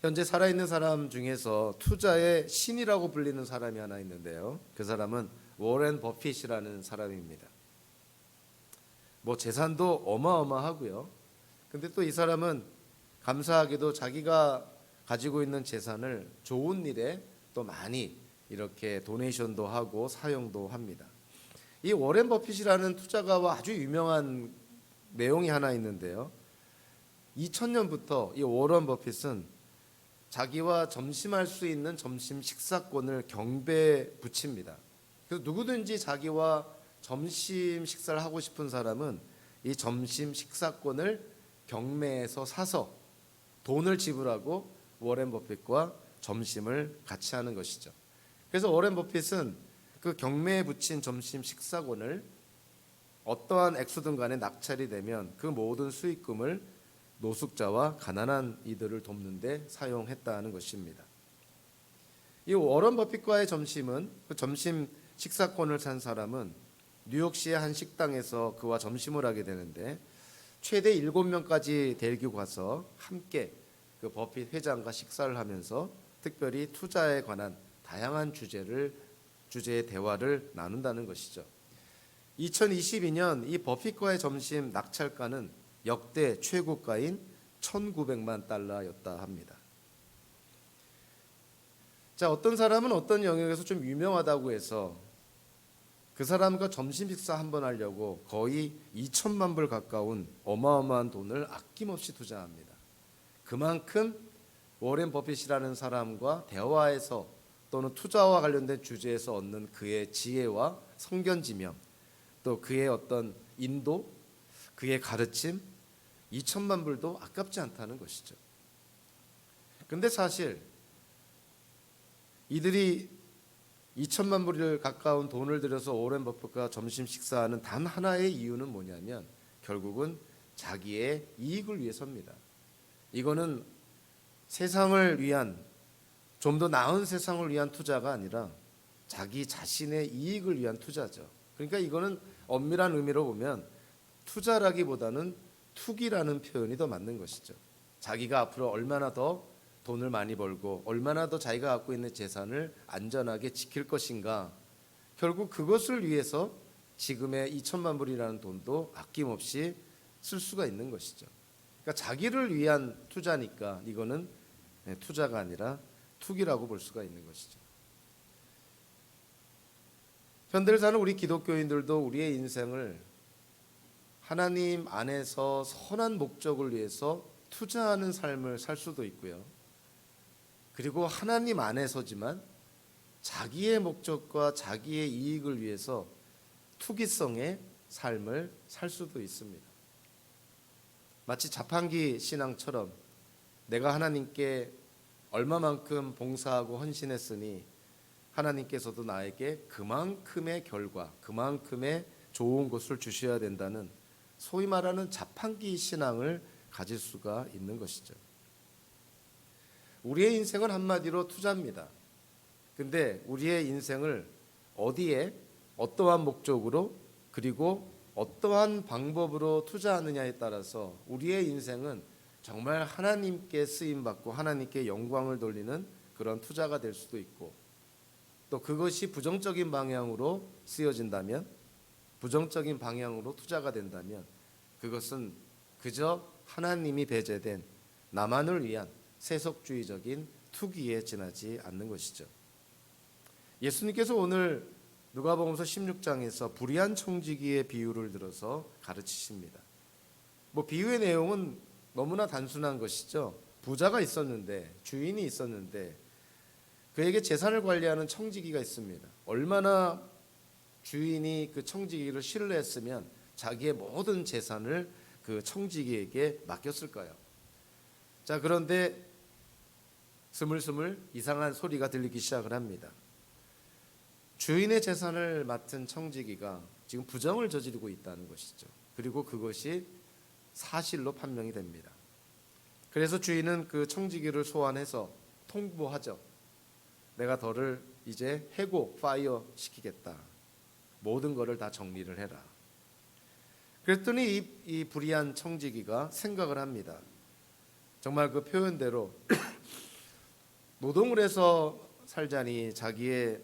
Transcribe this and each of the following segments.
현재 살아있는 사람 중에서 투자의 신이라고 불리는 사람이 하나 있는데요. 그 사람은 워렌 버핏이라는 사람입니다. 뭐 재산도 어마어마하고요. 근데 또 이 사람은 감사하게도 자기가 가지고 있는 재산을 좋은 일에 또 많이 이렇게 도네이션도 하고 사용도 합니다. 이 워렌 버핏이라는 투자가와 아주 유명한 내용이 하나 있는데요. 2000년부터 이 워런 버핏은 자기와 점심할 수 있는 점심 식사권을 경배에 붙입니다. 그래서 누구든지 자기와 점심 식사를 하고 싶은 사람은 이 점심 식사권을 경매에서 사서 돈을 지불하고 워렌 버핏과 점심을 같이 하는 것이죠. 그래서 워렌 버핏은 그 경매에 붙인 점심 식사권을 어떠한 액수든 간에 낙찰이 되면 그 모든 수익금을 노숙자와 가난한 이들을 돕는 데 사용했다는 것입니다. 이 워런 버핏과의 점심은 그 점심 식사권을 산 사람은 뉴욕시의 한 식당에서 그와 점심을 하게 되는데 최대 7명까지 데리고 가서 함께 그 버핏 회장과 식사를 하면서 특별히 투자에 관한 다양한 주제의 대화를 나눈다는 것이죠. 2022년 이 버핏과의 점심 낙찰가는 역대 최고가인 1,900만 달러였다 합니다. 자, 어떤 사람은 어떤 영역에서 좀 유명하다고 해서 그 사람과 점심 식사 한번 하려고 거의 2천만 불 가까운 어마어마한 돈을 아낌없이 투자합니다. 그만큼 워렌 버핏이라는 사람과 대화에서 또는 투자와 관련된 주제에서 얻는 그의 지혜와 성견지명, 또 그의 어떤 인도, 그의 가르침, 2천만 불도 아깝지 않다는 것이죠. 근데 사실 이들이 2천만 불을 가까운 돈을 들여서 워렌 버핏과 점심 식사하는 단 하나의 이유는 뭐냐면 결국은 자기의 이익을 위해서입니다. 이거는 세상을 위한, 좀 더 나은 세상을 위한 투자가 아니라 자기 자신의 이익을 위한 투자죠. 그러니까 이거는 엄밀한 의미로 보면 투자라기보다는 투기라는 표현이 더 맞는 것이죠. 자기가 앞으로 얼마나 더 돈을 많이 벌고 얼마나 더 자기가 갖고 있는 재산을 안전하게 지킬 것인가, 결국 그것을 위해서 지금의 2천만 불이라는 돈도 아낌없이 쓸 수가 있는 것이죠. 그러니까 자기를 위한 투자니까 이거는 투자가 아니라 투기라고 볼 수가 있는 것이죠. 현대를 사는 우리 기독교인들도 우리의 인생을 하나님 안에서 선한 목적을 위해서 투자하는 삶을 살 수도 있고요. 그리고 하나님 안에서지만 자기의 목적과 자기의 이익을 위해서 투기성의 삶을 살 수도 있습니다. 마치 자판기 신앙처럼 내가 하나님께 얼마만큼 봉사하고 헌신했으니 하나님께서도 나에게 그만큼의 결과, 그만큼의 좋은 것을 주셔야 된다는 소위 말하는 자판기 신앙을 가질 수가 있는 것이죠. 우리의 인생은 한마디로 투자입니다. 근데 우리의 인생을 어디에 어떠한 목적으로 그리고 어떠한 방법으로 투자하느냐에 따라서 우리의 인생은 정말 하나님께 쓰임받고 하나님께 영광을 돌리는 그런 투자가 될 수도 있고, 또 그것이 부정적인 방향으로 쓰여진다면, 부정적인 방향으로 투자가 된다면 그것은 그저 하나님이 배제된 나만을 위한 세속주의적인 투기에 지나지 않는 것이죠. 예수님께서 오늘 누가복음서 16장에서 불의한 청지기의 비유를 들어서 가르치십니다. 비유의 내용은 너무나 단순한 것이죠. 부자가 있었는데, 주인이 있었는데 그에게 재산을 관리하는 청지기가 있습니다. 얼마나 주인이 그 청지기를 신뢰했으면 자기의 모든 재산을 그 청지기에게 맡겼을까요? 자, 그런데 스물스물 이상한 소리가 들리기 시작을 합니다. 주인의 재산을 맡은 청지기가 지금 부정을 저지르고 있다는 것이죠. 그리고 그것이 사실로 판명이 됩니다. 그래서 주인은 그 청지기를 소환해서 통보하죠. 내가 너를 이제 해고, 파이어 시키겠다. 모든 것을 다 정리를 해라. 그랬더니 이 불의한 청지기가 생각을 합니다. 정말 그 표현대로 노동을 해서 살자니 자기의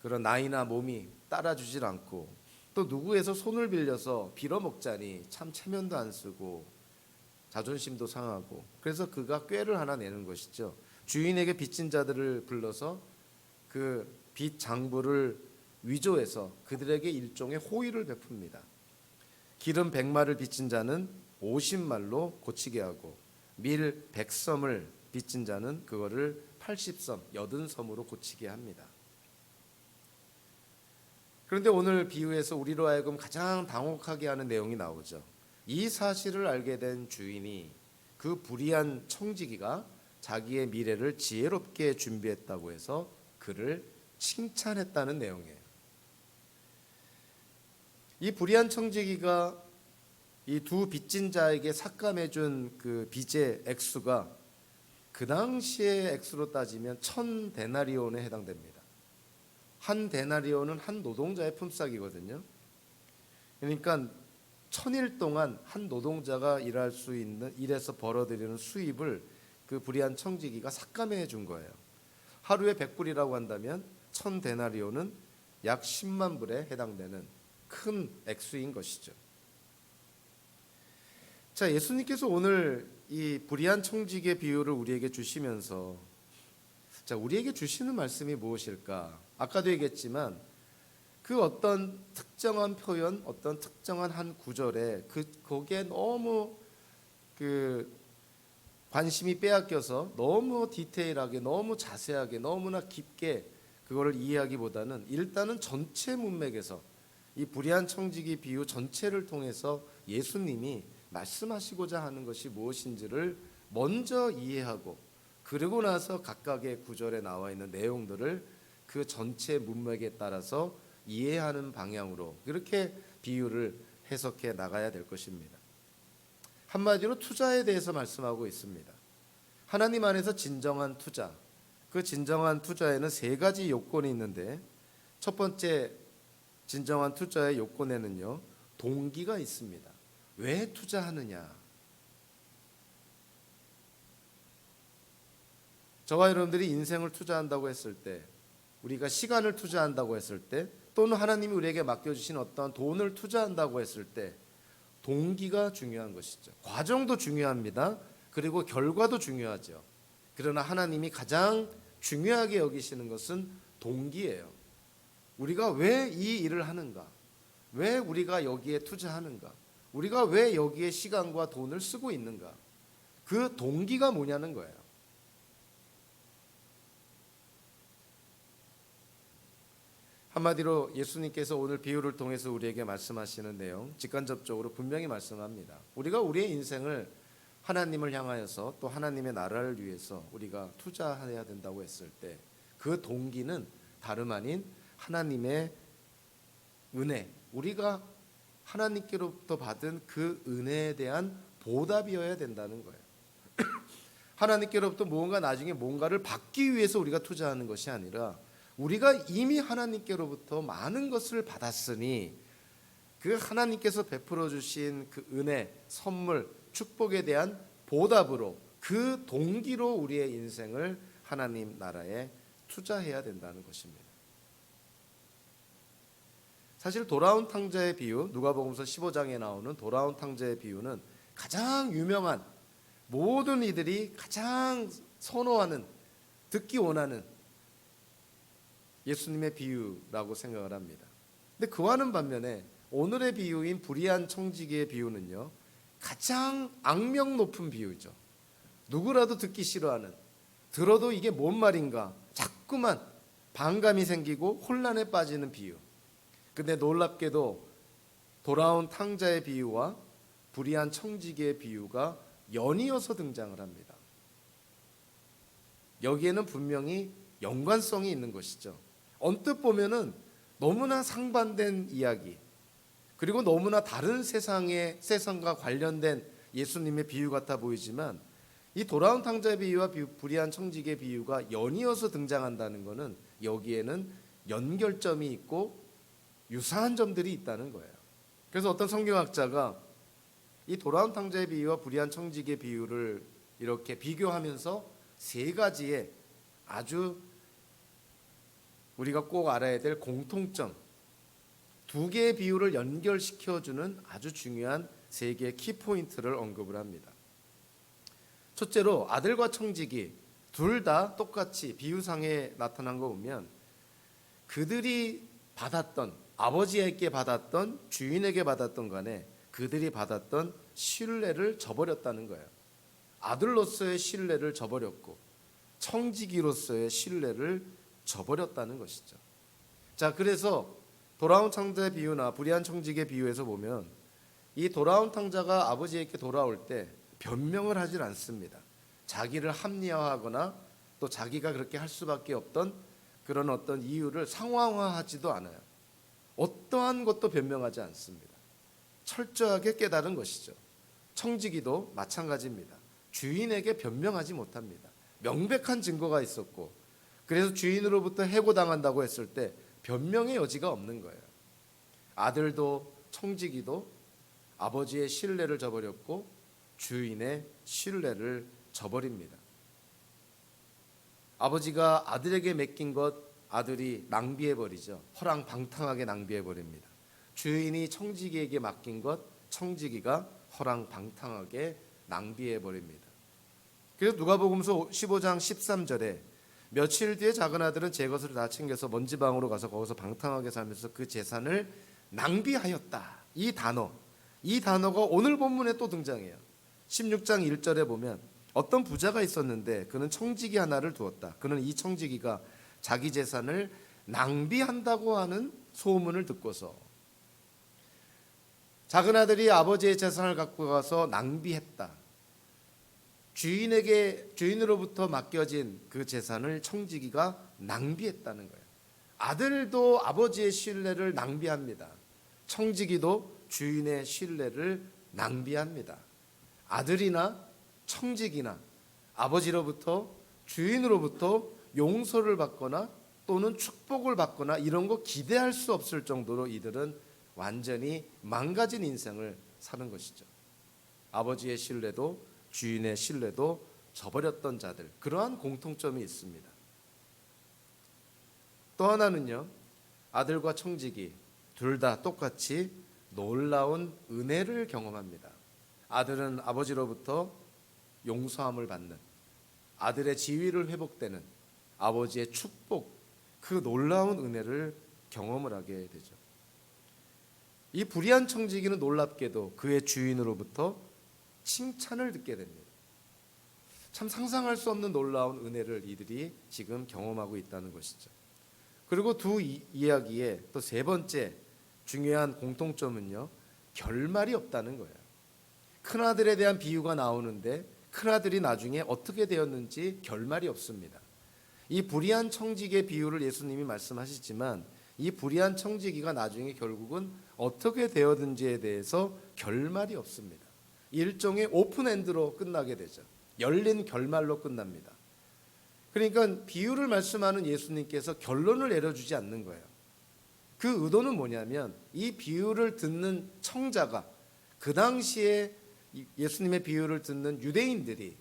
그런 나이나 몸이 따라주질 않고, 또 누구에서 손을 빌려서 빌어먹자니 참 체면도 안 쓰고 자존심도 상하고, 그래서 그가 꾀를 하나 내는 것이죠. 주인에게 빚진 자들을 불러서 그 빚 장부를 위조해서 그들에게 일종의 호의를 베풉니다. 기름 100마를 빚진 자는 50말로 고치게 하고, 밀 100섬을 빚진 자는 그거를 80섬, 80섬으로 고치게 합니다. 그런데 오늘 비유에서 우리로 하여금 가장 당혹하게 하는 내용이 나오죠. 이 사실을 알게 된 주인이 그 불의한 청지기가 자기의 미래를 지혜롭게 준비했다고 해서 그를 칭찬했다는 내용이에요. 이 불의한 청지기가 이 두 빚진 자에게 삭감해준 그 빚의 액수가 그 당시의 액수로 따지면 1000데나리온에 해당됩니다. 한 데나리온은 한 노동자의 품삯이거든요. 그러니까 1000일 동안 한 노동자가 일할 수 있는 일에서 벌어들이는 수입을 그 불의한 청지기가 삭감해 준 거예요. 하루에 100불이라고 한다면 1000데나리온은 약 10만 불에 해당되는 큰 액수인 것이죠. 자, 예수님께서 오늘 이 불의한 청지기의 비유를 우리에게 주시면서, 자, 우리에게 주시는 말씀이 무엇일까? 아까도 얘기했지만 그 어떤 특정한 표현, 어떤 특정한 한 구절에 거기에 너무 그 관심이 빼앗겨서 너무 디테일하게, 너무 자세하게, 너무나 깊게 그거를 이해하기보다는 일단은 전체 문맥에서 이 불의한 청지기 비유 전체를 통해서 예수님이 말씀하시고자 하는 것이 무엇인지를 먼저 이해하고, 그리고 나서 각각의 구절에 나와 있는 내용들을 그 전체 문맥에 따라서 이해하는 방향으로 그렇게 비유를 해석해 나가야 될 것입니다. 한마디로 투자에 대해서 말씀하고 있습니다. 하나님 안에서 진정한 투자, 그 진정한 투자에는 세 가지 요건이 있는데, 첫 번째 진정한 투자의 요건에는요, 동기가 있습니다. 왜 투자하느냐? 저와 여러분들이 인생을 투자한다고 했을 때, 우리가 시간을 투자한다고 했을 때, 또는 하나님이 우리에게 맡겨주신 어떤 돈을 투자한다고 했을 때 동기가 중요한 것이죠. 과정도 중요합니다. 그리고 결과도 중요하죠. 그러나 하나님이 가장 중요하게 여기시는 것은 동기예요. 우리가 왜 이 일을 하는가? 왜 우리가 여기에 투자하는가? 우리가 왜 여기에 시간과 돈을 쓰고 있는가? 그 동기가 뭐냐는 거예요. 한마디로 예수님께서 오늘 비유를 통해서 우리에게 말씀하시는 내용, 직간접적으로 분명히 말씀합니다. 우리가 우리의 인생을 하나님을 향하여서 또 하나님의 나라를 위해서 우리가 투자해야 된다고 했을 때 그 동기는 다름 아닌 하나님의 은혜, 우리가 하나님께로부터 받은 그 은혜에 대한 보답이어야 된다는 거예요. 하나님께로부터 무언가 나중에 뭔가를 받기 위해서 우리가 투자하는 것이 아니라, 우리가 이미 하나님께로부터 많은 것을 받았으니 그 하나님께서 베풀어 주신 그 은혜, 선물, 축복에 대한 보답으로, 그 동기로 우리의 인생을 하나님 나라에 투자해야 된다는 것입니다. 사실 돌아온 탕자의 비유, 누가복음서 15장에 나오는 돌아온 탕자의 비유는 가장 유명한, 모든 이들이 가장 선호하는, 듣기 원하는 예수님의 비유라고 생각을 합니다. 근데 그와는 반면에 오늘의 비유인 불의한 청지기의 비유는요, 가장 악명 높은 비유죠. 누구라도 듣기 싫어하는, 들어도 이게 뭔 말인가 자꾸만 반감이 생기고 혼란에 빠지는 비유. 근데 놀랍게도 돌아온 탕자의 비유와 불의한 청지기의 비유가 연이어서 등장을 합니다. 여기에는 분명히 연관성이 있는 것이죠. 언뜻 보면은 너무나 상반된 이야기, 그리고 너무나 다른 세상과 관련된 예수님의 비유 같아 보이지만, 이 돌아온 탕자의 비유와 불의한 청지기의 비유가 연이어서 등장한다는 것은 여기에는 연결점이 있고 유사한 점들이 있다는 거예요. 그래서 어떤 성경학자가 이 돌아온 탕자의 비유와 불의한 청지기의 비유를 이렇게 비교하면서 세 가지의 아주 우리가 꼭 알아야 될 공통점, 두 개의 비유를 연결시켜주는 아주 중요한 세 개의 키포인트를 언급을 합니다. 첫째로 아들과 청지기 둘 다 똑같이 비유상에 나타난 거 보면 그들이 받았던, 아버지에게 받았던, 주인에게 받았던 간에 그들이 받았던 신뢰를 저버렸다는 거예요. 아들로서의 신뢰를 저버렸고 청지기로서의 신뢰를 저버렸다는 것이죠. 자, 그래서 돌아온 탕자의 비유나 불의한 청지기의 비유에서 보면 이 돌아온 탕자가 아버지에게 돌아올 때 변명을 하질 않습니다. 자기를 합리화하거나 또 자기가 그렇게 할 수밖에 없던 그런 어떤 이유를 상황화하지도 않아요. 어떠한 것도 변명하지 않습니다. 철저하게 깨달은 것이죠. 청지기도 마찬가지입니다. 주인에게 변명하지 못합니다. 명백한 증거가 있었고 그래서 주인으로부터 해고당한다고 했을 때 변명의 여지가 없는 거예요. 아들도 청지기도 아버지의 신뢰를 저버렸고 주인의 신뢰를 저버립니다. 아버지가 아들에게 맡긴 것 아들이 낭비해버리죠. 허랑방탕하게 낭비해버립니다. 주인이 청지기에게 맡긴 것 청지기가 허랑방탕하게 낭비해버립니다. 그래서 누가복음서 15장 13절에 며칠 뒤에 작은 아들은 제 것을 다 챙겨서 먼지방으로 가서 거기서 방탕하게 살면서 그 재산을 낭비하였다. 이 단어가 오늘 본문에 또 등장해요. 16장 1절에 보면 어떤 부자가 있었는데 그는 청지기 하나를 두었다. 그는 이 청지기가 자기 재산을 낭비한다고 하는 소문을 듣고서 작은 아들이 아버지의 재산을 갖고 가서 낭비했다. 주인으로부터 맡겨진 그 재산을 청지기가 낭비했다는 거예요. 아들도 아버지의 신뢰를 낭비합니다. 청지기도 주인의 신뢰를 낭비합니다. 아들이나 청지기나 아버지로부터 주인으로부터 용서를 받거나 또는 축복을 받거나 이런 거 기대할 수 없을 정도로 이들은 완전히 망가진 인생을 사는 것이죠. 아버지의 신뢰도 주인의 신뢰도 저버렸던 자들, 그러한 공통점이 있습니다. 또 하나는요, 아들과 청지기 둘 다 똑같이 놀라운 은혜를 경험합니다. 아들은 아버지로부터 용서함을 받는, 아들의 지위를 회복되는 아버지의 축복, 그 놀라운 은혜를 경험을 하게 되죠. 이 불의한 청지기는 놀랍게도 그의 주인으로부터 칭찬을 듣게 됩니다. 참 상상할 수 없는 놀라운 은혜를 이들이 지금 경험하고 있다는 것이죠. 그리고 두 이야기의 또 세 번째 중요한 공통점은요, 결말이 없다는 거예요. 큰아들에 대한 비유가 나오는데 큰아들이 나중에 어떻게 되었는지 결말이 없습니다. 이 불의한 청지기의 비유를 예수님이 말씀하시지만 이 불의한 청지기가 나중에 결국은 어떻게 되었는지에 대해서 결말이 없습니다. 일종의 오픈엔드로 끝나게 되죠. 열린 결말로 끝납니다. 그러니까 비유를 말씀하는 예수님께서 결론을 내려주지 않는 거예요. 그 의도는 뭐냐면 이 비유를 듣는 청자가 그 당시에 예수님의 비유를 듣는 유대인들이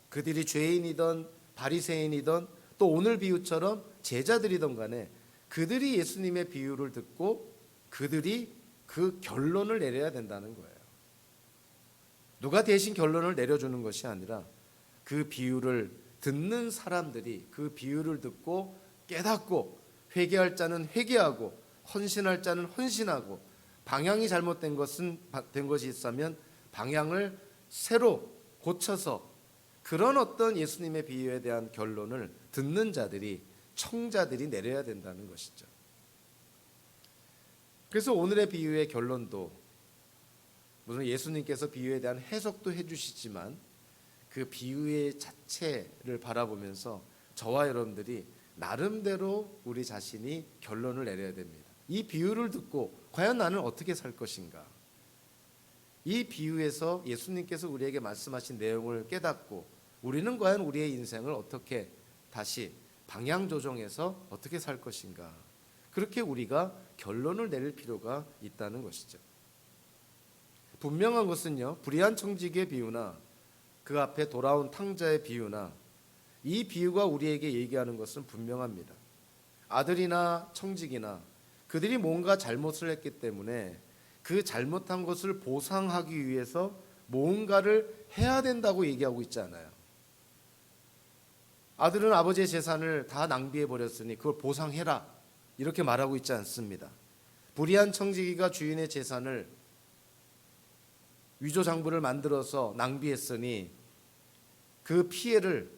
그들이 죄인이든 바리새인이든 또 오늘 비유처럼 제자들이든 간에 그들이 예수님의 비유를 듣고 그들이 그 결론을 내려야 된다는 거예요. 누가 대신 결론을 내려주는 것이 아니라 그 비유를 듣는 사람들이 그 비유를 듣고 깨닫고 회개할 자는 회개하고 헌신할 자는 헌신하고 방향이 잘못된 것이 있다면 방향을 새로 고쳐서 그런 어떤 예수님의 비유에 대한 결론을 듣는 자들이 청자들이 내려야 된다는 것이죠. 그래서 오늘의 비유의 결론도 물론 예수님께서 비유에 대한 해석도 해주시지만 그 비유의 자체를 바라보면서 저와 여러분들이 나름대로 우리 자신이 결론을 내려야 됩니다. 이 비유를 듣고 과연 나는 어떻게 살 것인가? 이 비유에서 예수님께서 우리에게 말씀하신 내용을 깨닫고 우리는 과연 우리의 인생을 어떻게 다시 방향 조정해서 어떻게 살 것인가? 그렇게 우리가 결론을 내릴 필요가 있다는 것이죠. 분명한 것은요, 불의한 청지기의 비유나 그 앞에 돌아온 탕자의 비유나 이 비유가 우리에게 얘기하는 것은 분명합니다. 아들이나 청직이나 그들이 뭔가 잘못을 했기 때문에 그 잘못한 것을 보상하기 위해서 뭔가를 해야 된다고 얘기하고 있지 않아요. 아들은 아버지의 재산을 다 낭비해 버렸으니 그걸 보상해라, 이렇게 말하고 있지 않습니다. 불의한 청지기가 주인의 재산을 위조장부를 만들어서 낭비했으니 그 피해를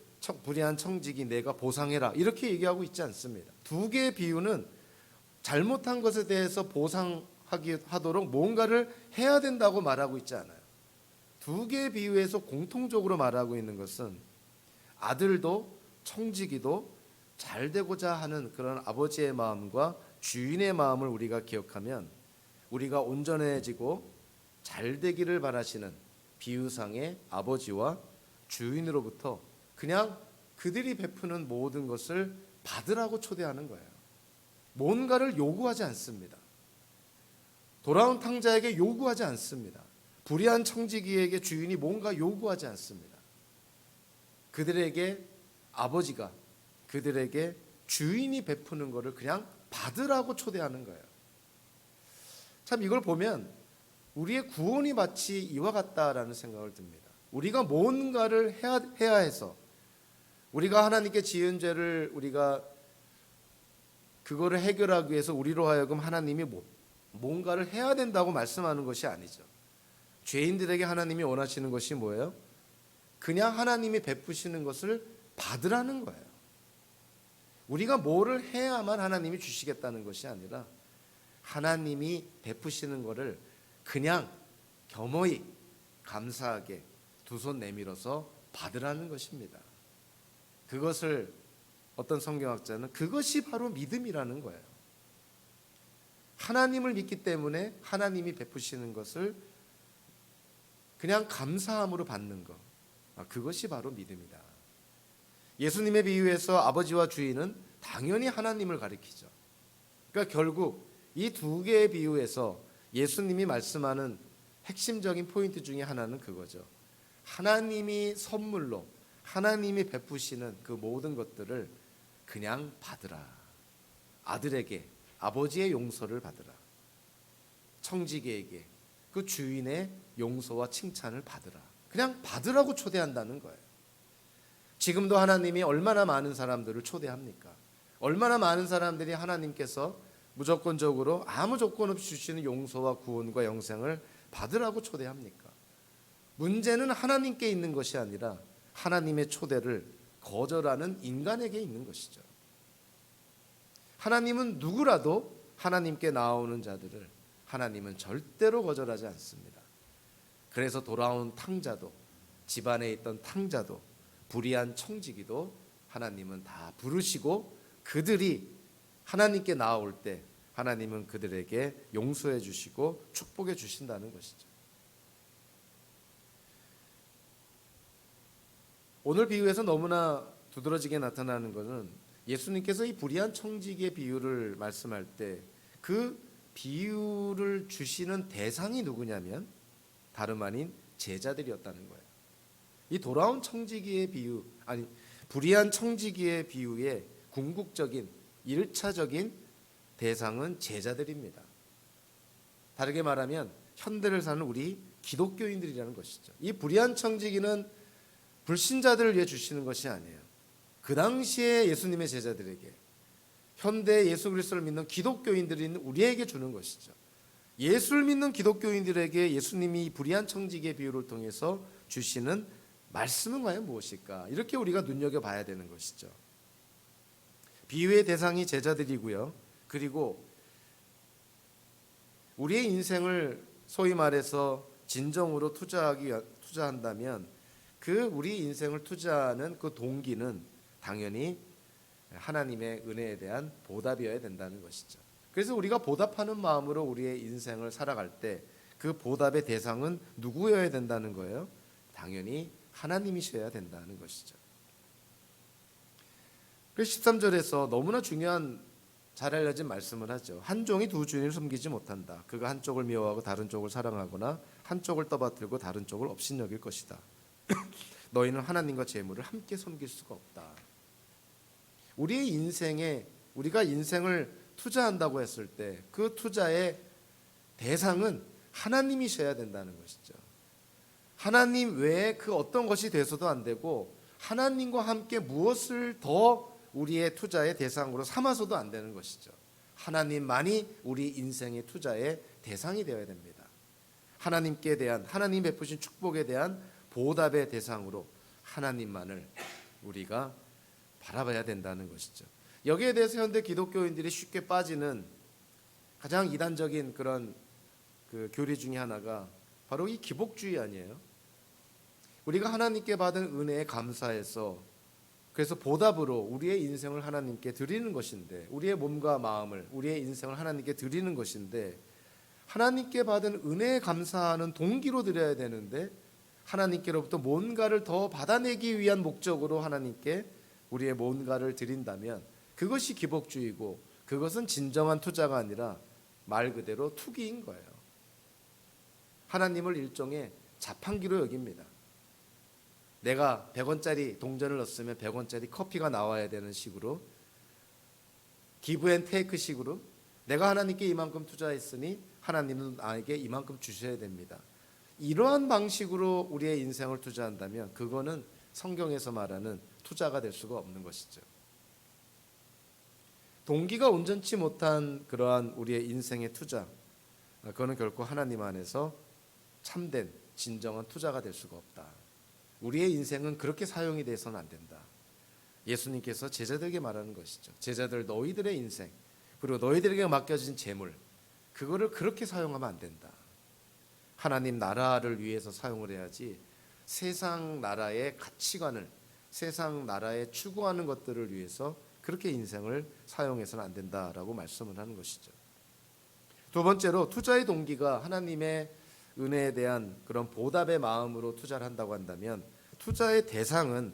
불의한 청지기 내가 보상해라, 이렇게 얘기하고 있지 않습니다. 두 개의 비유는 잘못한 것에 대해서 보상하도록 뭔가를 해야 된다고 말하고 있지 않아요. 두 개의 비유에서 공통적으로 말하고 있는 것은 아들도 청지기도 잘 되고자 하는 그런 아버지의 마음과 주인의 마음을 우리가 기억하면 우리가 온전해지고 잘 되기를 바라시는 비유상의 아버지와 주인으로부터 그냥 그들이 베푸는 모든 것을 받으라고 초대하는 거예요. 뭔가를 요구하지 않습니다. 돌아온 탕자에게 요구하지 않습니다. 불의한 청지기에게 주인이 뭔가 요구하지 않습니다. 그들에게 아버지가 그들에게 주인이 베푸는 것을 그냥 받으라고 초대하는 거예요. 참 이걸 보면 우리의 구원이 마치 이와 같다라는 생각을 듭니다. 우리가 뭔가를 해야 해서 우리가 하나님께 지은 죄를 우리가 그거를 해결하기 위해서 우리로 하여금 하나님이 뭔가를 해야 된다고 말씀하는 것이 아니죠. 죄인들에게 하나님이 원하시는 것이 뭐예요? 그냥 하나님이 베푸시는 것을 받으라는 거예요. 우리가 뭐를 해야만 하나님이 주시겠다는 것이 아니라 하나님이 베푸시는 것을 그냥 겸허히 감사하게 두 손 내밀어서 받으라는 것입니다. 그것을 어떤 성경학자는 그것이 바로 믿음이라는 거예요. 하나님을 믿기 때문에 하나님이 베푸시는 것을 그냥 감사함으로 받는 것, 그것이 바로 믿음이다. 예수님의 비유에서 아버지와 주인은 당연히 하나님을 가리키죠. 그러니까 결국 이 두 개의 비유에서 예수님이 말씀하는 핵심적인 포인트 중에 하나는 그거죠. 하나님이 선물로 하나님이 베푸시는 그 모든 것들을 그냥 받으라. 아들에게 아버지의 용서를 받으라. 청지기에게 그 주인의 용서와 칭찬을 받으라. 그냥 받으라고 초대한다는 거예요. 지금도 하나님이 얼마나 많은 사람들을 초대합니까? 얼마나 많은 사람들이 하나님께서 무조건적으로 아무 조건 없이 주시는 용서와 구원과 영생을 받으라고 초대합니까? 문제는 하나님께 있는 것이 아니라 하나님의 초대를 거절하는 인간에게 있는 것이죠. 하나님은 누구라도 하나님께 나오는 자들을 하나님은 절대로 거절하지 않습니다. 그래서 돌아온 탕자도, 집안에 있던 탕자도, 불의한 청지기도 하나님은 다 부르시고 그들이 하나님께 나올 때 하나님은 그들에게 용서해 주시고 축복해 주신다는 것이죠. 오늘 비유에서 너무나 두드러지게 나타나는 것은 예수님께서 이 불의한 청지기의 비유를 말씀할 때 그 비유를 주시는 대상이 누구냐면 다름 아닌 제자들이었다는 거예요. 이 돌아온 청지기의 비유, 불의한 청지기의 비유의 궁극적인 1차적인 대상은 제자들입니다. 다르게 말하면 현대를 사는 우리 기독교인들이라는 것이죠. 이 불의한 청지기는 불신자들을 위해 주시는 것이 아니에요. 그 당시에 예수님의 제자들에게, 현대 예수 그리스도를 믿는 기독교인들인 우리에게 주는 것이죠. 예수를 믿는 기독교인들에게 예수님이 불의한 청지기의 비유를 통해서 주시는 말씀은 과연 무엇일까? 이렇게 우리가 눈여겨봐야 되는 것이죠. 비유의 대상이 제자들이고요. 그리고 우리의 인생을 소위 말해서 진정으로 투자한다면 그 우리 인생을 투자하는 그 동기는 당연히 하나님의 은혜에 대한 보답이어야 된다는 것이죠. 그래서 우리가 보답하는 마음으로 우리의 인생을 살아갈 때 그 보답의 대상은 누구여야 된다는 거예요? 당연히 하나님이셔야 된다는 것이죠. 그래서 13절에서 너무나 중요한 잘 알려진 말씀을 하죠. 한 종이 두 주인을 섬기지 못한다. 그가 한쪽을 미워하고 다른 쪽을 사랑하거나 한쪽을 떠받들고 다른 쪽을 업신여길 것이다. 너희는 하나님과 재물을 함께 섬길 수가 없다. 우리의 인생에 우리가 인생을 투자한다고 했을 때 그 투자의 대상은 하나님이셔야 된다는 것이죠. 하나님 외에 그 어떤 것이 돼서도 안 되고 하나님과 함께 무엇을 더 우리의 투자의 대상으로 삼아서도 안 되는 것이죠. 하나님만이 우리 인생의 투자의 대상이 되어야 됩니다. 하나님께 대한 하나님 베푸신 축복에 대한 보답의 대상으로 하나님만을 우리가 바라봐야 된다는 것이죠. 여기에 대해서 현대 기독교인들이 쉽게 빠지는 가장 이단적인 그런 그 교리 중에 하나가 바로 이 기복주의 아니에요? 우리가 하나님께 받은 은혜에 감사해서 그래서 보답으로 우리의 인생을 하나님께 드리는 것인데, 우리의 몸과 마음을 우리의 인생을 하나님께 드리는 것인데, 하나님께 받은 은혜에 감사하는 동기로 드려야 되는데 하나님께로부터 뭔가를 더 받아내기 위한 목적으로 하나님께 우리의 뭔가를 드린다면 그것이 기복주의고, 그것은 진정한 투자가 아니라 말 그대로 투기인 거예요. 하나님을 일종의 자판기로 여깁니다. 내가 100원짜리 동전을 넣었으면 100원짜리 커피가 나와야 되는 식으로, 기브앤테이크 식으로 내가 하나님께 이만큼 투자했으니 하나님은 나에게 이만큼 주셔야 됩니다. 이러한 방식으로 우리의 인생을 투자한다면 그거는 성경에서 말하는 투자가 될 수가 없는 것이죠. 동기가 온전치 못한 그러한 우리의 인생의 투자, 그거는 결코 하나님 안에서 참된 진정한 투자가 될 수가 없다. 우리의 인생은 그렇게 사용이 돼서는 안 된다. 예수님께서 제자들에게 말하는 것이죠. 제자들, 너희들의 인생 그리고 너희들에게 맡겨진 재물, 그거를 그렇게 사용하면 안 된다. 하나님 나라를 위해서 사용을 해야지 세상 나라의 가치관을, 세상 나라에 추구하는 것들을 위해서 그렇게 인생을 사용해서는 안 된다라고 말씀을 하는 것이죠. 두 번째로, 투자의 동기가 하나님의 은혜에 대한 그런 보답의 마음으로 투자를 한다고 한다면 투자의 대상은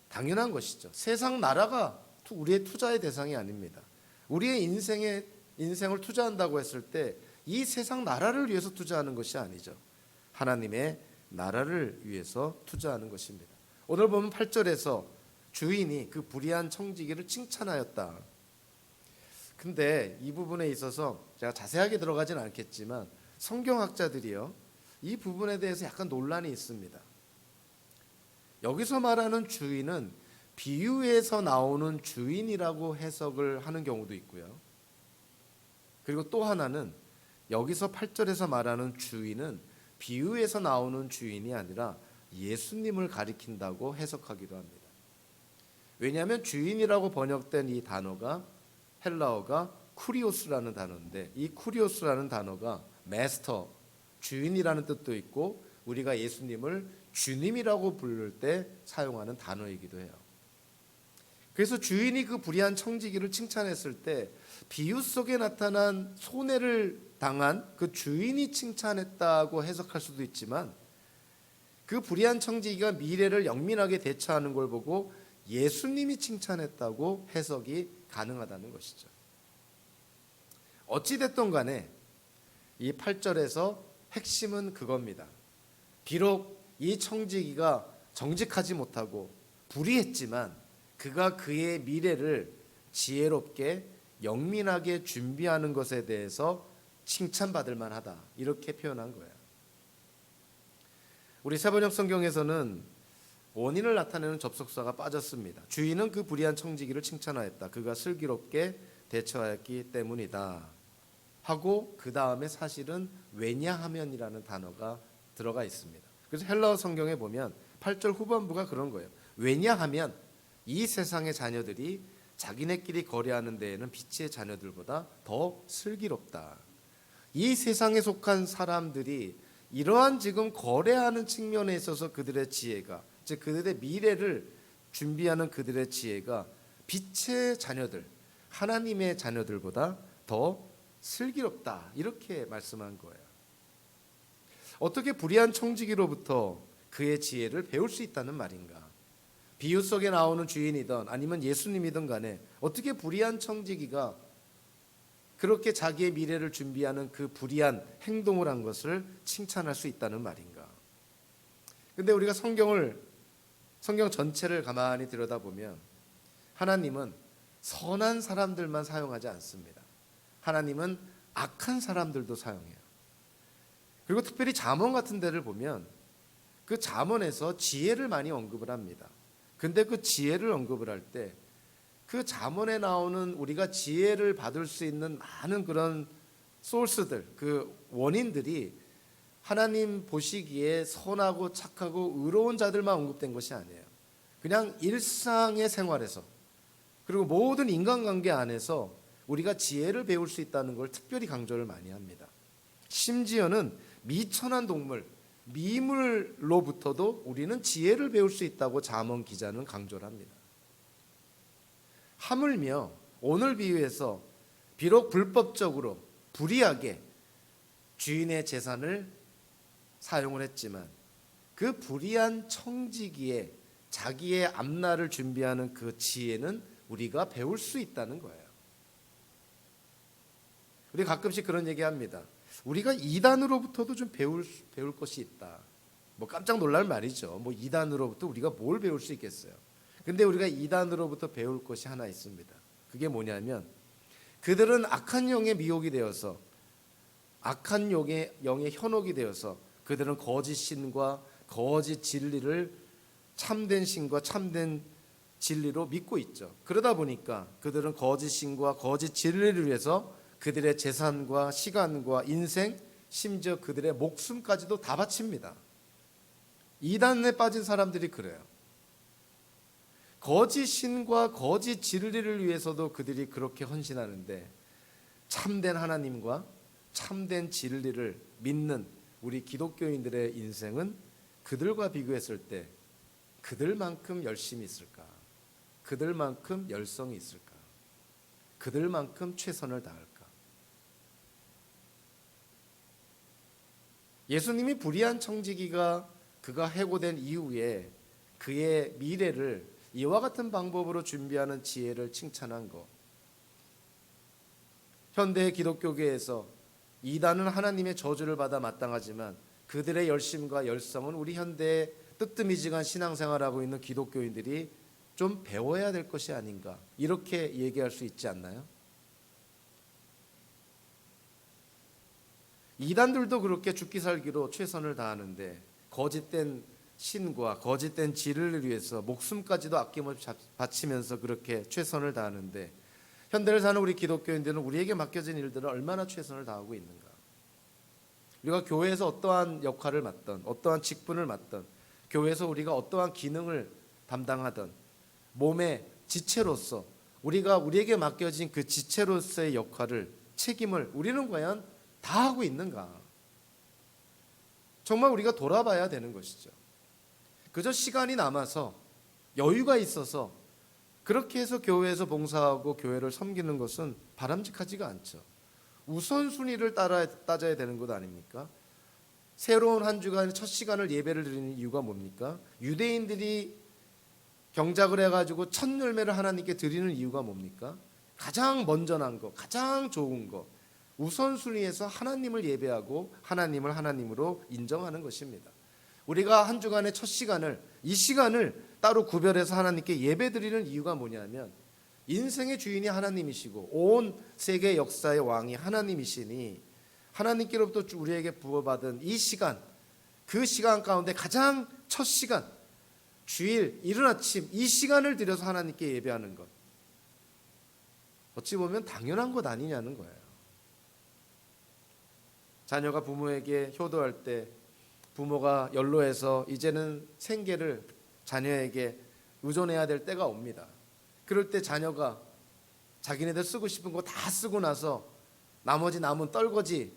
당연한 것이죠. 세상 나라가 우리의 투자의 대상이 아닙니다. 우리의 인생을 투자한다고 했을 때 이 세상 나라를 위해서 투자하는 것이 아니죠. 하나님의 나라를 위해서 투자하는 것입니다. 오늘 보면 8절에서 주인이 그 불의한 청지기를 칭찬하였다. 근데 이 부분에 있어서 제가 자세하게 들어가진 않겠지만 성경학자들이요, 이 부분에 대해서 약간 논란이 있습니다. 여기서 말하는 주인은 비유에서 나오는 주인이라고 해석을 하는 경우도 있고요. 그리고 또 하나는 여기서 8절에서 말하는 주인은 비유에서 나오는 주인이 아니라 예수님을 가리킨다고 해석하기도 합니다. 왜냐하면 주인이라고 번역된 이 단어가 헬라어가 쿠리오스라는 단어인데, 이 쿠리오스라는 단어가 마스터, 주인이라는 뜻도 있고 우리가 예수님을 주님이라고 부를 때 사용하는 단어이기도 해요. 그래서 주인이 그 불의한 청지기를 칭찬했을 때 비유 속에 나타난 손해를 당한 그 주인이 칭찬했다고 해석할 수도 있지만, 그 불의한 청지기가 미래를 영민하게 대처하는 걸 보고 예수님이 칭찬했다고 해석이 가능하다는 것이죠. 어찌됐든 간에 이 8절에서 핵심은 그겁니다. 비록 이 청지기가 정직하지 못하고 불의했지만 그가 그의 미래를 지혜롭게 영민하게 준비하는 것에 대해서 칭찬받을 만하다, 이렇게 표현한 거예요. 우리 세번역 성경에서는 원인을 나타내는 접속사가 빠졌습니다. 주인은 그 불의한 청지기를 칭찬하였다. 그가 슬기롭게 대처하였기 때문이다 하고 그 다음에 사실은 왜냐하면이라는 단어가 들어가 있습니다. 그래서 헬라어 성경에 보면 8절 후반부가 그런 거예요. 왜냐하면 이 세상의 자녀들이 자기네끼리 거래하는 데에는 빛의 자녀들보다 더 슬기롭다. 이 세상에 속한 사람들이 이러한 지금 거래하는 측면에 있어서 그들의 지혜가, 즉 그들의 미래를 준비하는 그들의 지혜가 빛의 자녀들, 하나님의 자녀들보다 더 슬기롭다, 이렇게 말씀한 거예요. 어떻게 불의한 청지기로부터 그의 지혜를 배울 수 있다는 말인가? 비유 속에 나오는 주인이든 아니면 예수님이든 간에 어떻게 불의한 청지기가 그렇게 자기의 미래를 준비하는 그 불의한 행동을 한 것을 칭찬할 수 있다는 말인가? 근데 우리가 성경 전체를 가만히 들여다보면 하나님은 선한 사람들만 사용하지 않습니다. 하나님은 악한 사람들도 사용해요. 그리고 특별히 잠언 같은 데를 보면 그 잠언에서 지혜를 많이 언급을 합니다. 근데 그 지혜를 언급을 할 때 그 잠언에 나오는 우리가 지혜를 받을 수 있는 많은 그런 소스들, 그 원인들이 하나님 보시기에 선하고 착하고 의로운 자들만 언급된 것이 아니에요. 그냥 일상의 생활에서, 그리고 모든 인간관계 안에서 우리가 지혜를 배울 수 있다는 걸 특별히 강조를 많이 합니다. 심지어는 미천한 동물, 미물로부터도 우리는 지혜를 배울 수 있다고 잠언 기자는 강조를 합니다. 하물며 오늘 비유에서 비록 불법적으로 불의하게 주인의 재산을 사용을 했지만 그 불의한 청지기에 자기의 앞날을 준비하는 그 지혜는 우리가 배울 수 있다는 거예요. 우리 가끔씩 그런 얘기합니다. 우리가 이단으로부터도 좀 배울 것이 있다. 뭐 깜짝 놀랄 말이죠. 뭐 이단으로부터 우리가 뭘 배울 수 있겠어요. 근데 우리가 이단으로부터 배울 것이 하나 있습니다. 그게 뭐냐면 그들은 악한 영의 미혹이 되어서, 악한 영의 현혹이 되어서 그들은 거짓 신과 거짓 진리를 참된 신과 참된 진리로 믿고 있죠. 그러다 보니까 그들은 거짓 신과 거짓 진리를 위해서 그들의 재산과 시간과 인생, 심지어 그들의 목숨까지도 다 바칩니다. 이단에 빠진 사람들이 그래요. 거짓 신과 거짓 진리를 위해서도 그들이 그렇게 헌신하는데 참된 하나님과 참된 진리를 믿는 우리 기독교인들의 인생은 그들과 비교했을 때 그들만큼 열심이 있을까? 그들만큼 열성이 있을까? 그들만큼 최선을 다할까? 예수님이 불의한 청지기가 그가 해고된 이후에 그의 미래를 이와 같은 방법으로 준비하는 지혜를 칭찬한 것. 현대의 기독교계에서 이단은 하나님의 저주를 받아 마땅하지만 그들의 열심과 열성은 우리 현대의 뜨뜻미지근한 신앙생활하고 있는 기독교인들이 좀 배워야 될 것이 아닌가, 이렇게 얘기할 수 있지 않나요? 이단들도 그렇게 죽기 살기로 최선을 다하는데 거짓된 신과 거짓된 진리를 위해서 목숨까지도 아낌없이 바치면서 그렇게 최선을 다하는데 현대를 사는 우리 기독교인들은 우리에게 맡겨진 일들을 얼마나 최선을 다하고 있는가? 우리가 교회에서 어떠한 역할을 맡던, 어떠한 직분을 맡던, 교회에서 우리가 어떠한 기능을 담당하던 몸의 지체로서 우리에게 맡겨진 그 지체로서의 역할을, 책임을 우리는 과연 다 하고 있는가? 정말 우리가 돌아봐야 되는 것이죠. 그저 시간이 남아서 여유가 있어서 그렇게 해서 교회에서 봉사하고 교회를 섬기는 것은 바람직하지가 않죠. 우선순위를 따져야 되는 것 아닙니까? 새로운 한 주간의 첫 시간을 예배를 드리는 이유가 뭡니까? 유대인들이 경작을 해가지고 첫 열매를 하나님께 드리는 이유가 뭡니까? 가장 먼저난 거, 가장 좋은 거, 우선순위에서 하나님을 예배하고 하나님을 하나님으로 인정하는 것입니다. 우리가 한 주간의 첫 시간을, 이 시간을 따로 구별해서 하나님께 예배드리는 이유가 뭐냐면 인생의 주인이 하나님이시고 온 세계 역사의 왕이 하나님이시니 하나님께로부터 우리에게 부어받은 이 시간, 그 시간 가운데 가장 첫 시간, 주일, 이른 아침 이 시간을 들여서 하나님께 예배하는 것, 어찌 보면 당연한 것 아니냐는 거예요. 자녀가 부모에게 효도할 때 부모가 연로해서 이제는 생계를 자녀에게 의존해야 될 때가 옵니다. 그럴 때 자녀가 자기네들 쓰고 싶은 거 다 쓰고 나서 나머지 남은 떨거지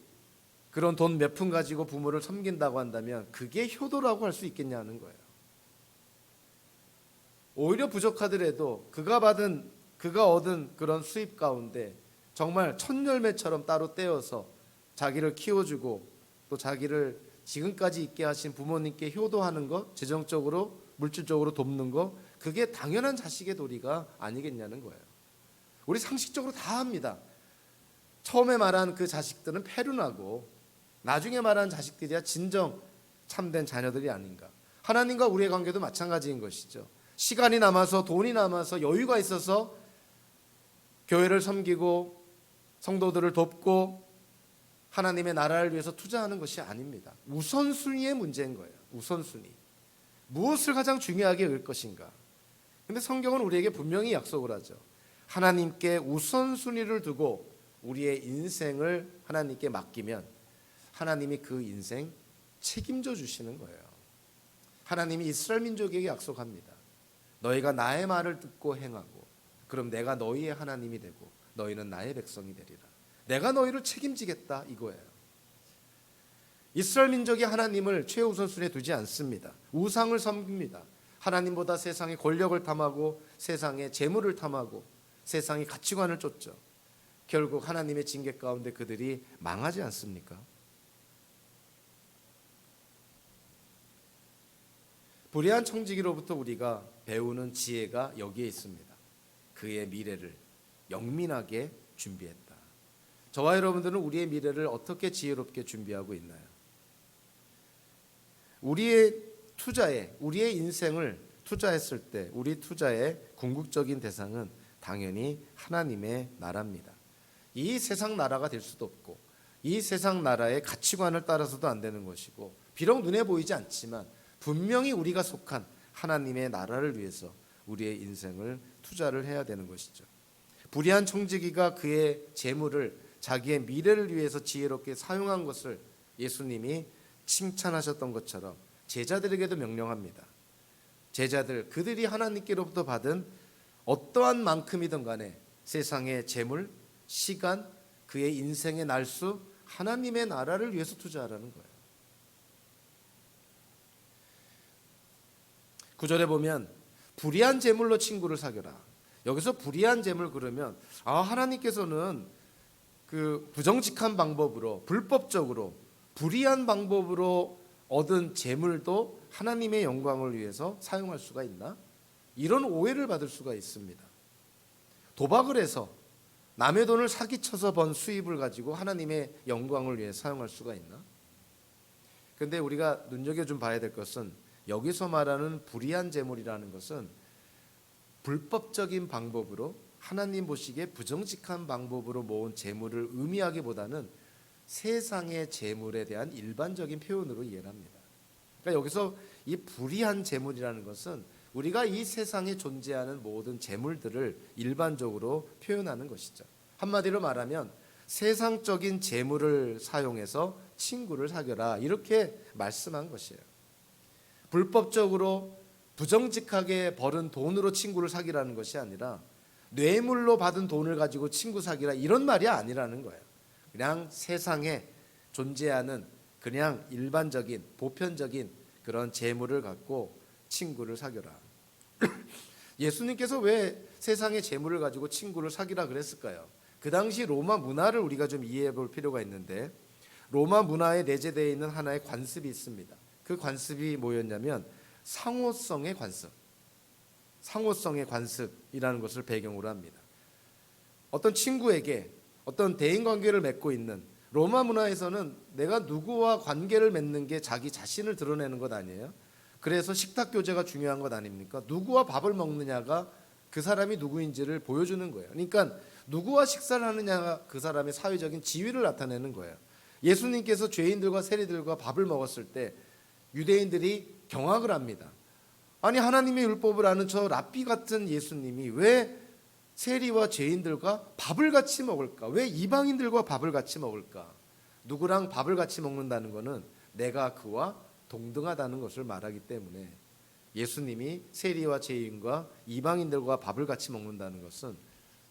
그런 돈 몇 푼 가지고 부모를 섬긴다고 한다면 그게 효도라고 할 수 있겠냐는 거예요. 오히려 부족하더라도 그가 얻은 그런 수입 가운데 정말 첫 열매처럼 따로 떼어서 자기를 키워주고 또 자기를 지금까지 있게 하신 부모님께 효도하는 것, 재정적으로 물질적으로 돕는 것, 그게 당연한 자식의 도리가 아니겠냐는 거예요. 우리 상식적으로 다 합니다. 처음에 말한 그 자식들은 패륜하고 나중에 말한 자식들이야 진정 참된 자녀들이 아닌가. 하나님과 우리의 관계도 마찬가지인 것이죠. 시간이 남아서 돈이 남아서 여유가 있어서 교회를 섬기고 성도들을 돕고 하나님의 나라를 위해서 투자하는 것이 아닙니다. 우선순위의 문제인 거예요. 우선순위. 무엇을 가장 중요하게 여길 것인가. 근데 성경은 우리에게 분명히 약속을 하죠. 하나님께 우선순위를 두고 우리의 인생을 하나님께 맡기면 하나님이 그 인생 책임져 주시는 거예요. 하나님이 이스라엘 민족에게 약속합니다. 너희가 나의 말을 듣고 행하고 그럼 내가 너희의 하나님이 되고 너희는 나의 백성이 되리라. 내가 너희를 책임지겠다 이거예요. 이스라엘 민족이 하나님을 최우선순위에 두지 않습니다. 우상을 섬깁니다. 하나님보다 세상의 권력을 탐하고 세상의 재물을 탐하고 세상의 가치관을 쫓죠. 결국 하나님의 징계 가운데 그들이 망하지 않습니까? 불의한 청지기로부터 우리가 배우는 지혜가 여기에 있습니다. 그의 미래를 영민하게 준비했다. 저와 여러분들은 우리의 미래를 어떻게 지혜롭게 준비하고 있나요? 우리의 투자에, 우리의 인생을 투자했을 때 우리 투자의 궁극적인 대상은 당연히 하나님의 나라입니다. 이 세상 나라가 될 수도 없고 이 세상 나라의 가치관을 따라서도 안 되는 것이고 비록 눈에 보이지 않지만 분명히 우리가 속한 하나님의 나라를 위해서 우리의 인생을 투자를 해야 되는 것이죠. 불의한 청지기가 그의 재물을 자기의 미래를 위해서 지혜롭게 사용한 것을 예수님이 칭찬하셨던 것처럼 제자들에게도 명령합니다. 제자들, 그들이 하나님께로부터 받은 어떠한 만큼이든 간에 세상의 재물, 시간, 그의 인생의 날수, 하나님의 나라를 위해서 투자하라는 거예요. 9절에 보면 불의한 재물로 친구를 사귀라. 여기서 불의한 재물 그러면 하나님께서는 그 부정직한 방법으로 불법적으로 불의한 방법으로 얻은 재물도 하나님의 영광을 위해서 사용할 수가 있나? 이런 오해를 받을 수가 있습니다. 도박을 해서 남의 돈을 사기쳐서 번 수입을 가지고 하나님의 영광을 위해 사용할 수가 있나? 그런데 우리가 눈여겨좀 봐야 될 것은 여기서 말하는 불의한 재물이라는 것은 불법적인 방법으로 하나님 보시기에 부정직한 방법으로 모은 재물을 의미하기보다는 세상의 재물에 대한 일반적인 표현으로 이해를 합니다. 그러니까 여기서 이 불의한 재물이라는 것은 우리가 이 세상에 존재하는 모든 재물들을 일반적으로 표현하는 것이죠. 한마디로 말하면 세상적인 재물을 사용해서 친구를 사귀라 이렇게 말씀한 것이에요. 불법적으로 부정직하게 벌은 돈으로 친구를 사귀라는 것이 아니라 뇌물로 받은 돈을 가지고 친구 사귀라 이런 말이 아니라는 거예요. 그냥 세상에 존재하는 그냥 일반적인 보편적인 그런 재물을 갖고 친구를 사귀라. 예수님께서 왜 세상의 재물을 가지고 친구를 사귀라 그랬을까요? 그 당시 로마 문화를 우리가 좀 이해해 볼 필요가 있는데 로마 문화에 내재되어 있는 하나의 관습이 있습니다. 그 관습이 뭐였냐면 상호성의 관습. 상호성의 관습이라는 것을 배경으로 합니다. 어떤 친구에게 어떤 대인관계를 맺고 있는 로마 문화에서는 내가 누구와 관계를 맺는 게 자기 자신을 드러내는 것 아니에요? 그래서 식탁 교제가 중요한 것 아닙니까? 누구와 밥을 먹느냐가 그 사람이 누구인지를 보여주는 거예요. 그러니까 누구와 식사를 하느냐가 그 사람의 사회적인 지위를 나타내는 거예요. 예수님께서 죄인들과 세리들과 밥을 먹었을 때 유대인들이 경악을 합니다. 아니 하나님의 율법을 아는 저 랍비 같은 예수님이 왜 세리와 죄인들과 밥을 같이 먹을까? 왜 이방인들과 밥을 같이 먹을까? 누구랑 밥을 같이 먹는다는 것은 내가 그와 동등하다는 것을 말하기 때문에 예수님이 세리와 죄인과 이방인들과 밥을 같이 먹는다는 것은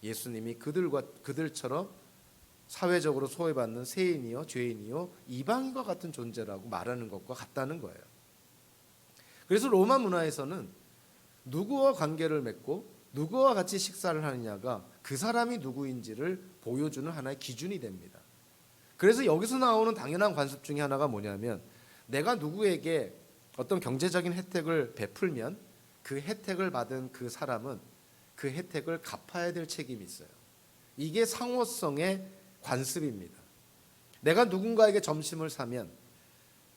예수님이 그들처럼 사회적으로 소외받는 세인이요 죄인이요 이방인과 같은 존재라고 말하는 것과 같다는 거예요. 그래서 로마 문화에서는 누구와 관계를 맺고 누구와 같이 식사를 하느냐가 그 사람이 누구인지를 보여주는 하나의 기준이 됩니다. 그래서 여기서 나오는 당연한 관습 중에 하나가 뭐냐면 내가 누구에게 어떤 경제적인 혜택을 베풀면 그 혜택을 받은 그 사람은 그 혜택을 갚아야 될 책임이 있어요. 이게 상호성의 관습입니다. 내가 누군가에게 점심을 사면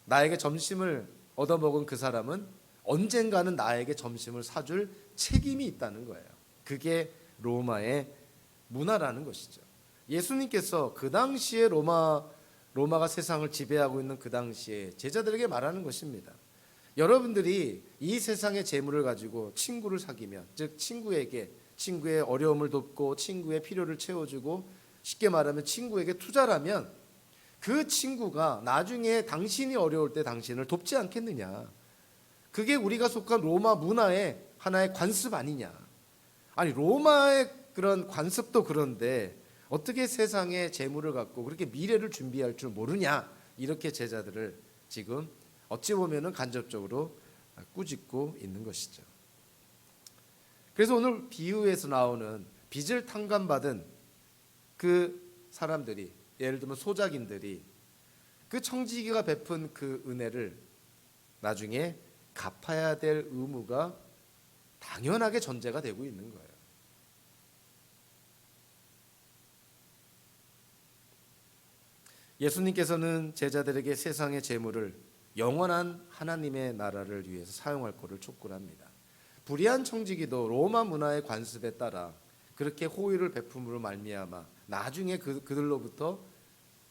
나에게 점심을 얻어먹은 그 사람은 언젠가는 나에게 점심을 사줄 책임이 있다는 거예요. 그게 로마의 문화라는 것이죠. 예수님께서 그 당시에 로마가 세상을 지배하고 있는 그 당시에 제자들에게 말하는 것입니다. 여러분들이 이 세상의 재물을 가지고 친구를 사귀면, 즉 친구의 어려움을 돕고 친구의 필요를 채워주고, 쉽게 말하면 친구에게 투자라면 그 친구가 나중에 당신이 어려울 때 당신을 돕지 않겠느냐. 그게 우리가 속한 로마 문화의 하나의 관습 아니냐. 아니, 로마의 그런 관습도 그런데 어떻게 세상의 재물을 갖고 그렇게 미래를 준비할 줄 모르냐. 이렇게 제자들을 지금 어찌 보면은 간접적으로 꾸짖고 있는 것이죠. 그래서 오늘 비유에서 나오는 빚을 탕감받은 그 사람들이, 예를 들면 소작인들이 그 청지기가 베푼 그 은혜를 나중에 갚아야 될 의무가 당연하게 전제가 되고 있는 거예요. 예수님께서는 제자들에게 세상의 재물을 영원한 하나님의 나라를 위해서 사용할 것을 촉구합니다. 불의한 청지기도 로마 문화의 관습에 따라 그렇게 호의를 베품으로 말미암아 나중에 그들로부터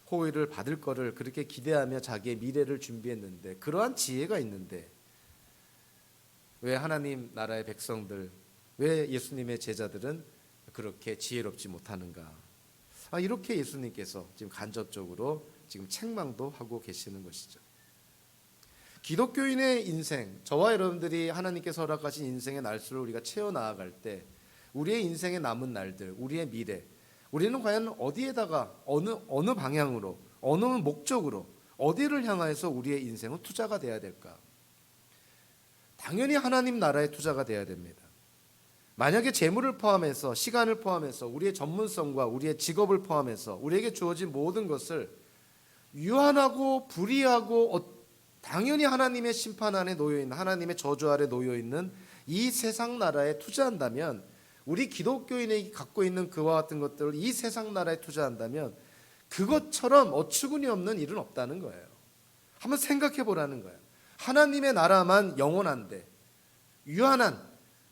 호의를 받을 것을 그렇게 기대하며 자기의 미래를 준비했는데, 그러한 지혜가 있는데 왜 하나님 나라의 백성들, 왜 예수님의 제자들은 그렇게 지혜롭지 못하는가? 이렇게 예수님께서 지금 간접적으로 지금 책망도 하고 계시는 것이죠. 기독교인의 인생, 저와 여러분들이 하나님께서 허락하신 인생의 날수를 우리가 채워 나아갈 때 우리의 인생의 남은 날들, 우리의 미래, 우리는 과연 어디에다가 어느 방향으로, 어느 목적으로, 어디를 향해서 우리의 인생은 투자가 돼야 될까? 당연히 하나님 나라에 투자가 돼야 됩니다. 만약에 재물을 포함해서, 시간을 포함해서, 우리의 전문성과 우리의 직업을 포함해서 우리에게 주어진 모든 것을 유한하고 불의하고 당연히 하나님의 심판 안에 놓여있는, 하나님의 저주 아래 놓여있는 이 세상 나라에 투자한다면, 우리 기독교인이 갖고 있는 그와 같은 것들을 이 세상 나라에 투자한다면 그것처럼 어처구니 없는 일은 없다는 거예요. 한번 생각해 보라는 거예요. 하나님의 나라만 영원한데 유한한,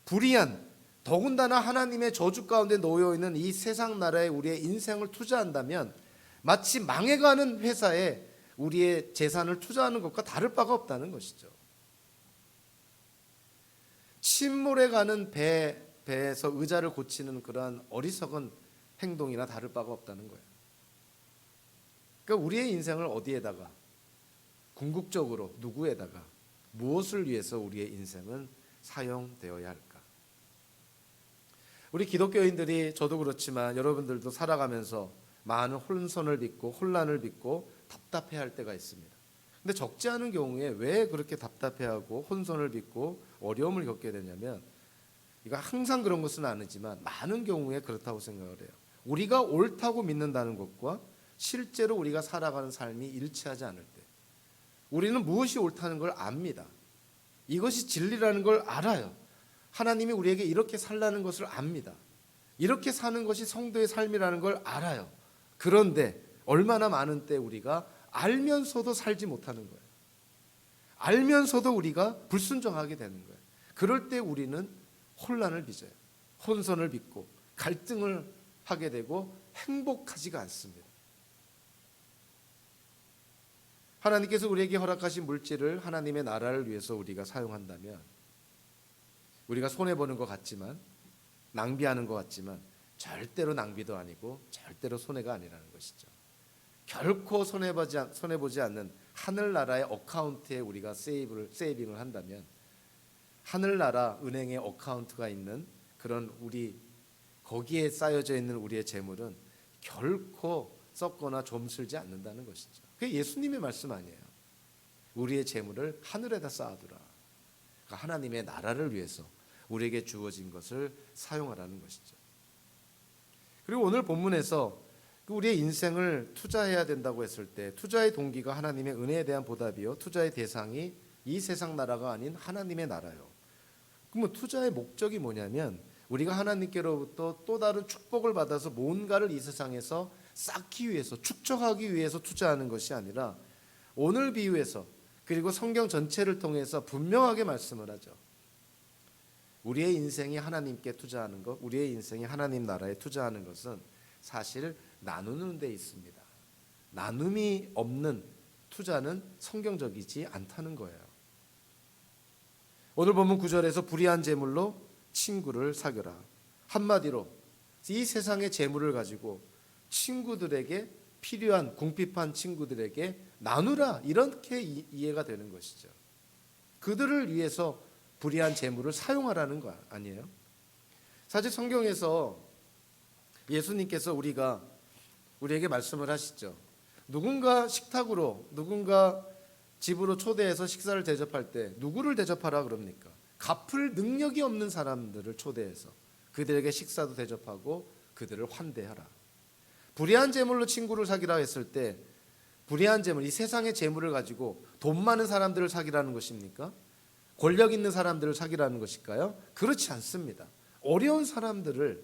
불의한, 더군다나 하나님의 저주 가운데 놓여있는 이 세상 나라에 우리의 인생을 투자한다면 마치 망해가는 회사에 우리의 재산을 투자하는 것과 다를 바가 없다는 것이죠. 침몰해 가는 배에서 의자를 고치는 그러한 어리석은 행동이나 다를 바가 없다는 거예요. 그러니까 우리의 인생을 어디에다가, 궁극적으로 누구에다가, 무엇을 위해서 우리의 인생은 사용되어야 할까? 우리 기독교인들이, 저도 그렇지만 여러분들도 살아가면서 많은 혼선을 빚고 혼란을 빚고 답답해할 때가 있습니다. 근데 적지 않은 경우에 왜 그렇게 답답해하고 혼선을 빚고 어려움을 겪게 되냐면, 이거 항상 그런 것은 아니지만 많은 경우에 그렇다고 생각을 해요. 우리가 옳다고 믿는다는 것과 실제로 우리가 살아가는 삶이 일치하지 않을 때, 우리는 무엇이 옳다는 걸 압니다. 이것이 진리라는 걸 알아요. 하나님이 우리에게 이렇게 살라는 것을 압니다. 이렇게 사는 것이 성도의 삶이라는 걸 알아요. 그런데 얼마나 많은 때 우리가 알면서도 살지 못하는 거예요. 알면서도 우리가 불순종하게 되는 거예요. 그럴 때 우리는 혼란을 빚어요. 혼선을 빚고 갈등을 하게 되고 행복하지가 않습니다. 하나님께서 우리에게 허락하신 물질을 하나님의 나라를 위해서 우리가 사용한다면, 우리가 손해보는 것 같지만, 낭비하는 것 같지만 절대로 낭비도 아니고 절대로 손해가 아니라는 것이죠. 결코 손해보지 않는 하늘나라의 어카운트에 우리가 세이빙을 한다면, 하늘나라 은행에 어카운트가 있는 그런 거기에 쌓여져 있는 우리의 재물은 결코 썩거나 좀슬지 않는다는 것이죠. 그게 예수님의 말씀 아니에요. 우리의 재물을 하늘에다 쌓아두라. 그러니까 하나님의 나라를 위해서 우리에게 주어진 것을 사용하라는 것이죠. 그리고 오늘 본문에서 우리의 인생을 투자해야 된다고 했을 때, 투자의 동기가 하나님의 은혜에 대한 보답이요, 투자의 대상이 이 세상 나라가 아닌 하나님의 나라요. 그러면 투자의 목적이 뭐냐면, 우리가 하나님께로부터 또 다른 축복을 받아서 뭔가를 이 세상에서 쌓기 위해서, 축적하기 위해서 투자하는 것이 아니라, 오늘 비유에서 그리고 성경 전체를 통해서 분명하게 말씀을 하죠. 우리의 인생이 하나님께 투자하는 것, 우리의 인생이 하나님 나라에 투자하는 것은 사실 나누는 데 있습니다. 나눔이 없는 투자는 성경적이지 않다는 거예요. 오늘 본문 9절에서 불의한 재물로 친구를 사겨라. 한마디로 이 세상의 재물을 가지고 친구들에게 필요한 궁핍한 친구들에게 나누라, 이렇게 이해가 되는 것이죠. 그들을 위해서 불의한 재물을 사용하라는 거 아니에요? 사실 성경에서 예수님께서 우리에게 말씀을 하시죠. 누군가 식탁으로, 누군가 집으로 초대해서 식사를 대접할 때 누구를 대접하라 그럽니까? 갚을 능력이 없는 사람들을 초대해서 그들에게 식사도 대접하고 그들을 환대하라. 불의한 재물로 친구를 사귀라 했을 때 불의한 재물, 이 세상의 재물을 가지고 돈 많은 사람들을 사귀라는 것입니까? 권력 있는 사람들을 사귀라는 것일까요? 그렇지 않습니다. 어려운 사람들을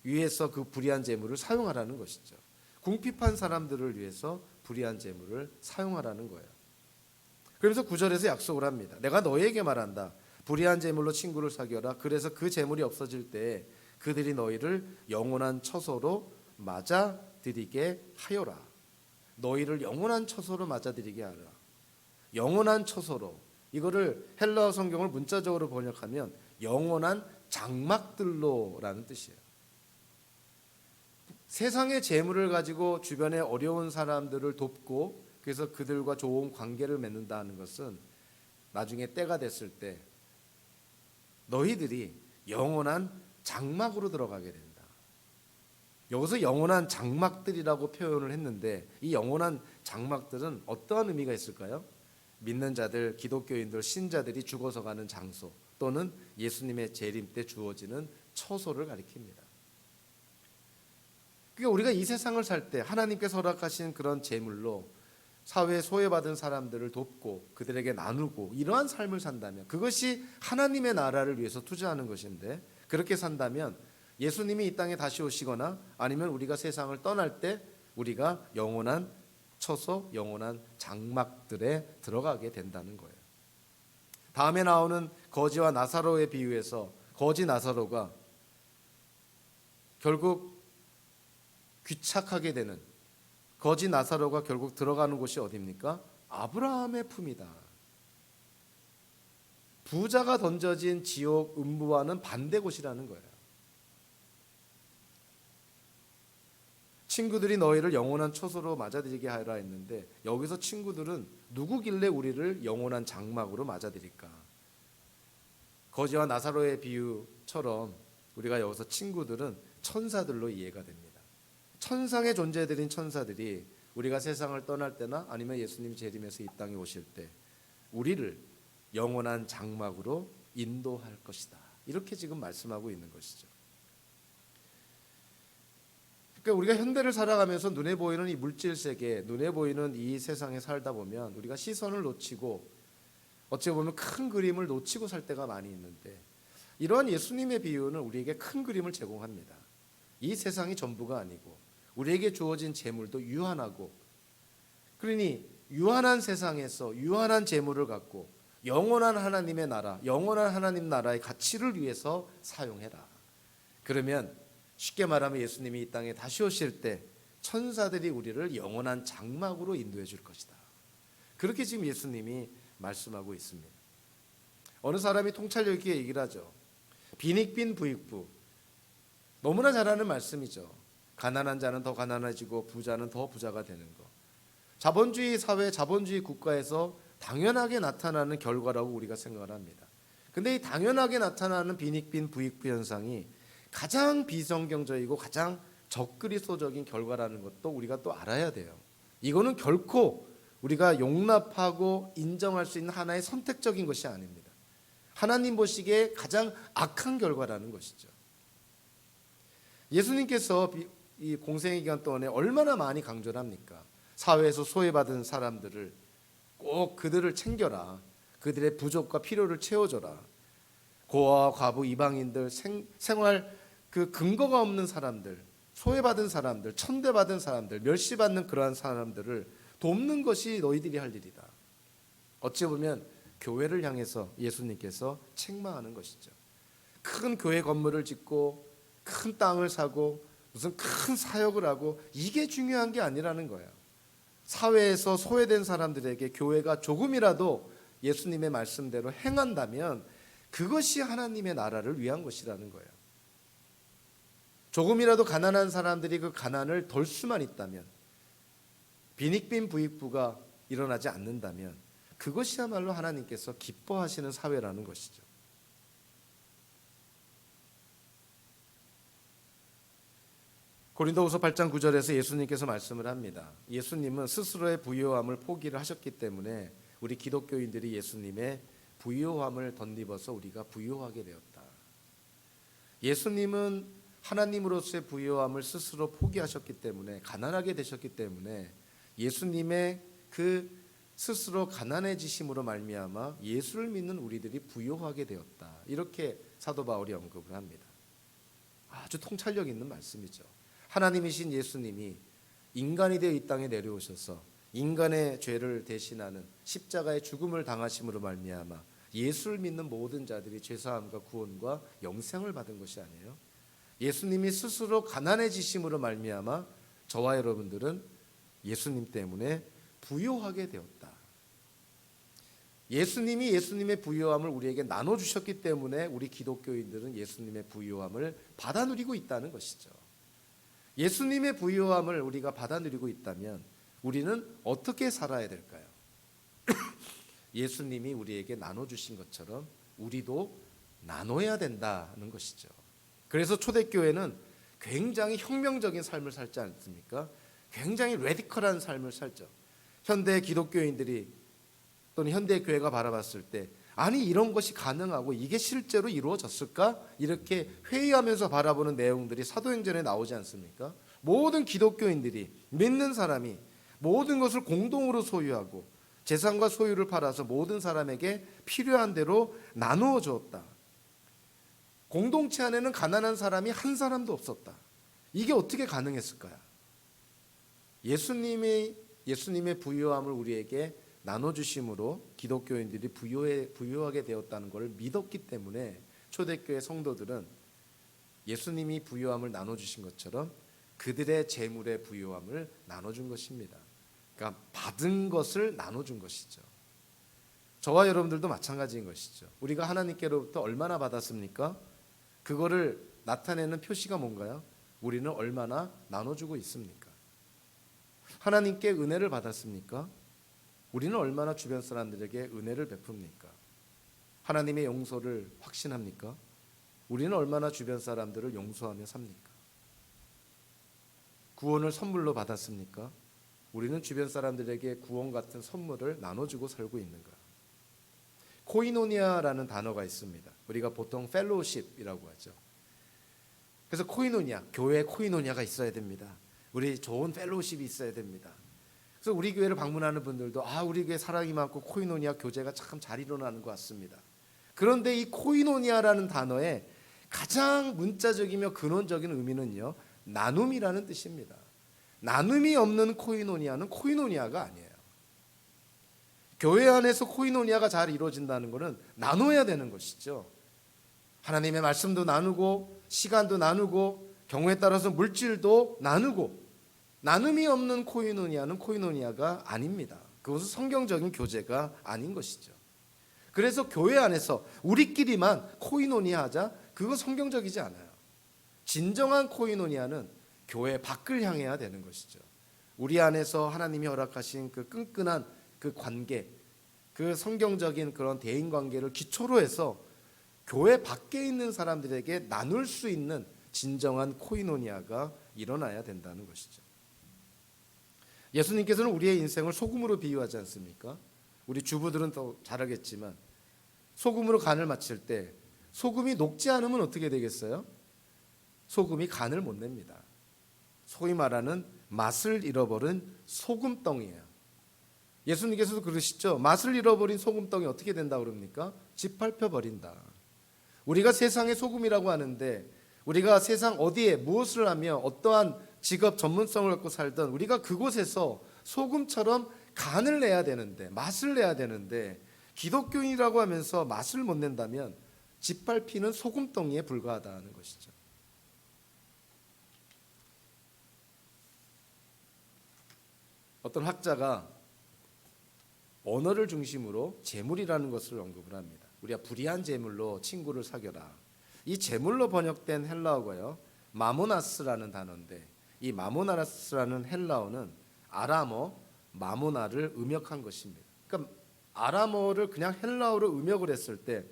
위해서 그 불의한 재물을 사용하라는 것이죠. 궁핍한 사람들을 위해서 불의한 재물을 사용하라는 거예요. 그러면서 9절에서 약속을 합니다. 내가 너희에게 말한다. 불의한 재물로 친구를 사귀어라. 그래서 그 재물이 없어질 때 그들이 너희를 영원한 처소로 맞아들이게 하여라. 너희를 영원한 처소로 맞아들이게 하라. 영원한 처소로, 이거를 헬라어 성경을 문자적으로 번역하면 영원한 장막들로라는 뜻이에요. 세상의 재물을 가지고 주변에 어려운 사람들을 돕고 그래서 그들과 좋은 관계를 맺는다는 것은 나중에 때가 됐을 때 너희들이 영원한 장막으로 들어가게 된다. 여기서 영원한 장막들이라고 표현을 했는데 이 영원한 장막들은 어떠한 의미가 있을까요? 믿는 자들, 기독교인들, 신자들이 죽어서 가는 장소 또는 예수님의 재림 때 주어지는 처소를 가리킵니다. 그러니까 우리가 이 세상을 살 때 하나님께서 허락하신 그런 재물로 사회에 소외받은 사람들을 돕고 그들에게 나누고 이러한 삶을 산다면 그것이 하나님의 나라를 위해서 투자하는 것인데, 그렇게 산다면 예수님이 이 땅에 다시 오시거나 아니면 우리가 세상을 떠날 때 우리가 영원한 처소, 영원한 장막들에 들어가게 된다는 거예요. 다음에 나오는 거지와 나사로의 비유에서 거지 나사로가 결국 귀착하게 되는, 거지 나사로가 결국 들어가는 곳이 어디입니까? 아브라함의 품이다. 부자가 던져진 지옥 음부와는 반대 곳이라는 거예요. 친구들이 너희를 영원한 처소로 맞아들이게 하라 했는데 여기서 친구들은 누구길래 우리를 영원한 장막으로 맞아들일까? 거지와 나사로의 비유처럼 우리가 여기서 친구들은 천사들로 이해가 됩니다. 천상의 존재들인 천사들이 우리가 세상을 떠날 때나 아니면 예수님이 재림해서 이 땅에 오실 때 우리를 영원한 장막으로 인도할 것이다. 이렇게 지금 말씀하고 있는 것이죠. 그러니까 우리가 현대를 살아가면서 눈에 보이는 이 물질 세계, 눈에 보이는 이 세상에 살다 보면 우리가 시선을 놓치고 어찌 보면 큰 그림을 놓치고 살 때가 많이 있는데, 이러한 예수님의 비유는 우리에게 큰 그림을 제공합니다. 이 세상이 전부가 아니고 우리에게 주어진 재물도 유한하고, 그러니 유한한 세상에서 유한한 재물을 갖고 영원한 하나님의 나라, 영원한 하나님 나라의 가치를 위해서 사용해라. 그러면 쉽게 말하면 예수님이 이 땅에 다시 오실 때 천사들이 우리를 영원한 장막으로 인도해 줄 것이다. 그렇게 지금 예수님이 말씀하고 있습니다. 어느 사람이 통찰력 있게 얘기를 하죠. 빈익빈 부익부. 너무나 잘 아는 말씀이죠. 가난한 자는 더 가난해지고 부자는 더 부자가 되는 것. 자본주의 사회, 자본주의 국가에서 당연하게 나타나는 결과라고 우리가 생각을 합니다. 근데 이 당연하게 나타나는 빈익빈 부익부 현상이 가장 비성경적이고 가장 적그리스도적인 결과라는 것도 우리가 또 알아야 돼요. 이거는 결코 우리가 용납하고 인정할 수 있는 하나의 선택적인 것이 아닙니다. 하나님 보시기에 가장 악한 결과라는 것이죠. 예수님께서 이 공생의 기간 동안에 얼마나 많이 강조를 합니까? 사회에서 소외받은 사람들을 꼭 그들을 챙겨라. 그들의 부족과 필요를 채워줘라. 고아와 과부, 이방인들, 생활 그 근거가 없는 사람들, 소외받은 사람들, 천대받은 사람들, 멸시받는 그러한 사람들을 돕는 것이 너희들이 할 일이다. 어찌 보면 교회를 향해서 예수님께서 책망하는 것이죠. 큰 교회 건물을 짓고 큰 땅을 사고 무슨 큰 사역을 하고 이게 중요한 게 아니라는 거예요. 사회에서 소외된 사람들에게 교회가 조금이라도 예수님의 말씀대로 행한다면 그것이 하나님의 나라를 위한 것이라는 거예요. 조금이라도 가난한 사람들이 그 가난을 덜 수만 있다면, 빈익빈 부익부가 일어나지 않는다면 그것이야말로 하나님께서 기뻐하시는 사회라는 것이죠. 고린도후서 8장 9절에서 예수님께서 말씀을 합니다. 예수님은 스스로의 부요함을 포기를 하셨기 때문에 우리 기독교인들이 예수님의 부요함을 덧입어서 우리가 부요하게 되었다. 예수님은 하나님으로서의 부요함을 스스로 포기하셨기 때문에, 가난하게 되셨기 때문에 예수님의 그 스스로 가난해지심으로 말미암아 예수를 믿는 우리들이 부요하게 되었다. 이렇게 사도 바울이 언급을 합니다. 아주 통찰력 있는 말씀이죠. 하나님이신 예수님이 인간이 되어 이 땅에 내려오셔서 인간의 죄를 대신하는 십자가의 죽음을 당하심으로 말미암아 예수를 믿는 모든 자들이 죄사함과 구원과 영생을 받은 것이 아니에요. 예수님이 스스로 가난해지심으로 말미암아 저와 여러분들은 예수님 때문에 부요하게 되었다. 예수님이 예수님의 부요함을 우리에게 나눠주셨기 때문에 우리 기독교인들은 예수님의 부요함을 받아 누리고 있다는 것이죠. 예수님의 부요함을 우리가 받아 누리고 있다면 우리는 어떻게 살아야 될까요? 예수님이 우리에게 나눠주신 것처럼 우리도 나눠야 된다는 것이죠. 그래서 초대교회는 굉장히 혁명적인 삶을 살지 않습니까? 굉장히 레디컬한 삶을 살죠. 현대 기독교인들이 또는 현대 교회가 바라봤을 때 아니 이런 것이 가능하고 이게 실제로 이루어졌을까? 이렇게 회의하면서 바라보는 내용들이 사도행전에 나오지 않습니까? 모든 기독교인들이 믿는 사람이 모든 것을 공동으로 소유하고 재산과 소유를 팔아서 모든 사람에게 필요한 대로 나누어 주었다. 공동체 안에는 가난한 사람이 한 사람도 없었다. 이게 어떻게 가능했을까요? 예수님의 부요함을 우리에게 나눠주심으로 기독교인들이 부요하게 되었다는 것을 믿었기 때문에 초대교회 성도들은 예수님이 부요함을 나눠주신 것처럼 그들의 재물의 부요함을 나눠준 것입니다. 그러니까 받은 것을 나눠준 것이죠. 저와 여러분들도 마찬가지인 것이죠. 우리가 하나님께로부터 얼마나 받았습니까? 그거를 나타내는 표시가 뭔가요? 우리는 얼마나 나눠주고 있습니까? 하나님께 은혜를 받았습니까? 우리는 얼마나 주변 사람들에게 은혜를 베풉니까? 하나님의 용서를 확신합니까? 우리는 얼마나 주변 사람들을 용서하며 삽니까? 구원을 선물로 받았습니까? 우리는 주변 사람들에게 구원 같은 선물을 나눠주고 살고 있는가? 코이노니아라는 단어가 있습니다. 우리가 보통 펠로우십이라고 하죠. 그래서 코이노니아, 교회에 코이노니아가 있어야 됩니다. 우리 좋은 펠로우십이 있어야 됩니다. 그래서 우리 교회를 방문하는 분들도 우리 교회 사랑이 많고 코이노니아 교제가 참 잘 일어나는 것 같습니다. 그런데 이 코이노니아라는 단어의 가장 문자적이며 근원적인 의미는요, 나눔이라는 뜻입니다. 나눔이 없는 코이노니아는 코이노니아가 아니에요. 교회 안에서 코이노니아가 잘 이루어진다는 것은 나눠야 되는 것이죠. 하나님의 말씀도 나누고 시간도 나누고 경우에 따라서 물질도 나누고, 나눔이 없는 코이노니아는 코이노니아가 아닙니다. 그것은 성경적인 교제가 아닌 것이죠. 그래서 교회 안에서 우리끼리만 코이노니아 하자, 그거 성경적이지 않아요. 진정한 코이노니아는 교회 밖을 향해야 되는 것이죠. 우리 안에서 하나님이 허락하신 그 끈끈한 그 관계, 그 성경적인 그런 대인 관계를 기초로 해서 교회 밖에 있는 사람들에게 나눌 수 있는 진정한 코이노니아가 일어나야 된다는 것이죠. 예수님께서는 우리의 인생을 소금으로 비유하지 않습니까? 우리 주부들은 더 잘 알겠지만 소금으로 간을 맞출 때 소금이 녹지 않으면 어떻게 되겠어요? 소금이 간을 못 냅니다. 소위 말하는 맛을 잃어버린 소금덩이에요. 예수님께서도 그러시죠. 맛을 잃어버린 소금덩이 어떻게 된다 그럽니까? 짓밟혀 버린다. 우리가 세상의 소금이라고 하는데, 우리가 세상 어디에 무엇을 하며 어떠한 직업 전문성을 갖고 살던 우리가 그곳에서 소금처럼 간을 내야 되는데, 맛을 내야 되는데, 기독교인이라고 하면서 맛을 못 낸다면 짓밟히는 소금덩이에 불과하다는 것이죠. 어떤 학자가 언어를 중심으로 재물이라는 것을 언급을 합니다. 우리가 불의한 재물로 친구를 사겨라. 이 재물로 번역된 헬라어가요, 마모나스라는 단어인데, 이 마모나스라는 헬라어는 아람어 마모나를 음역한 것입니다. 그러니까 아람어를 그냥 헬라어로 음역을 했을 때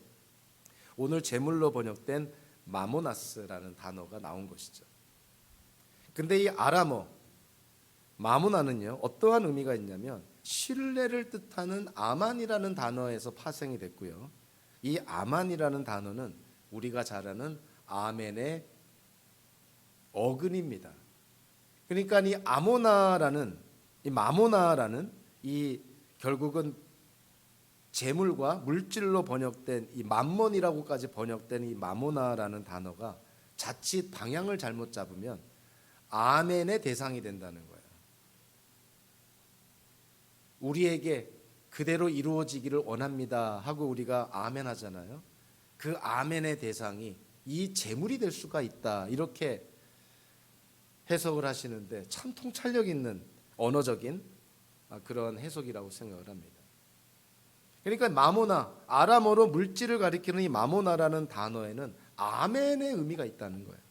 오늘 재물로 번역된 마모나스라는 단어가 나온 것이죠. 근데 이 아람어 마모나는요, 어떠한 의미가 있냐면 신뢰를 뜻하는 아만이라는 단어에서 파생이 됐고요. 이 아만이라는 단어는 우리가 잘 아는 아멘의 어근입니다. 그러니까 이 아모나라는, 이 마모나라는, 이 결국은 재물과 물질로 번역된 이 맘몬이라고까지 번역된 이 마모나라는 단어가 자칫 방향을 잘못 잡으면 아멘의 대상이 된다는 거예요. 우리에게 그대로 이루어지기를 원합니다 하고 우리가 아멘 하잖아요. 그 아멘의 대상이 이 재물이 될 수가 있다, 이렇게 해석을 하시는데 참 통찰력 있는 언어적인 그런 해석이라고 생각을 합니다. 그러니까 마모나, 아람어로 물질을 가리키는 이 마모나라는 단어에는 아멘의 의미가 있다는 거예요.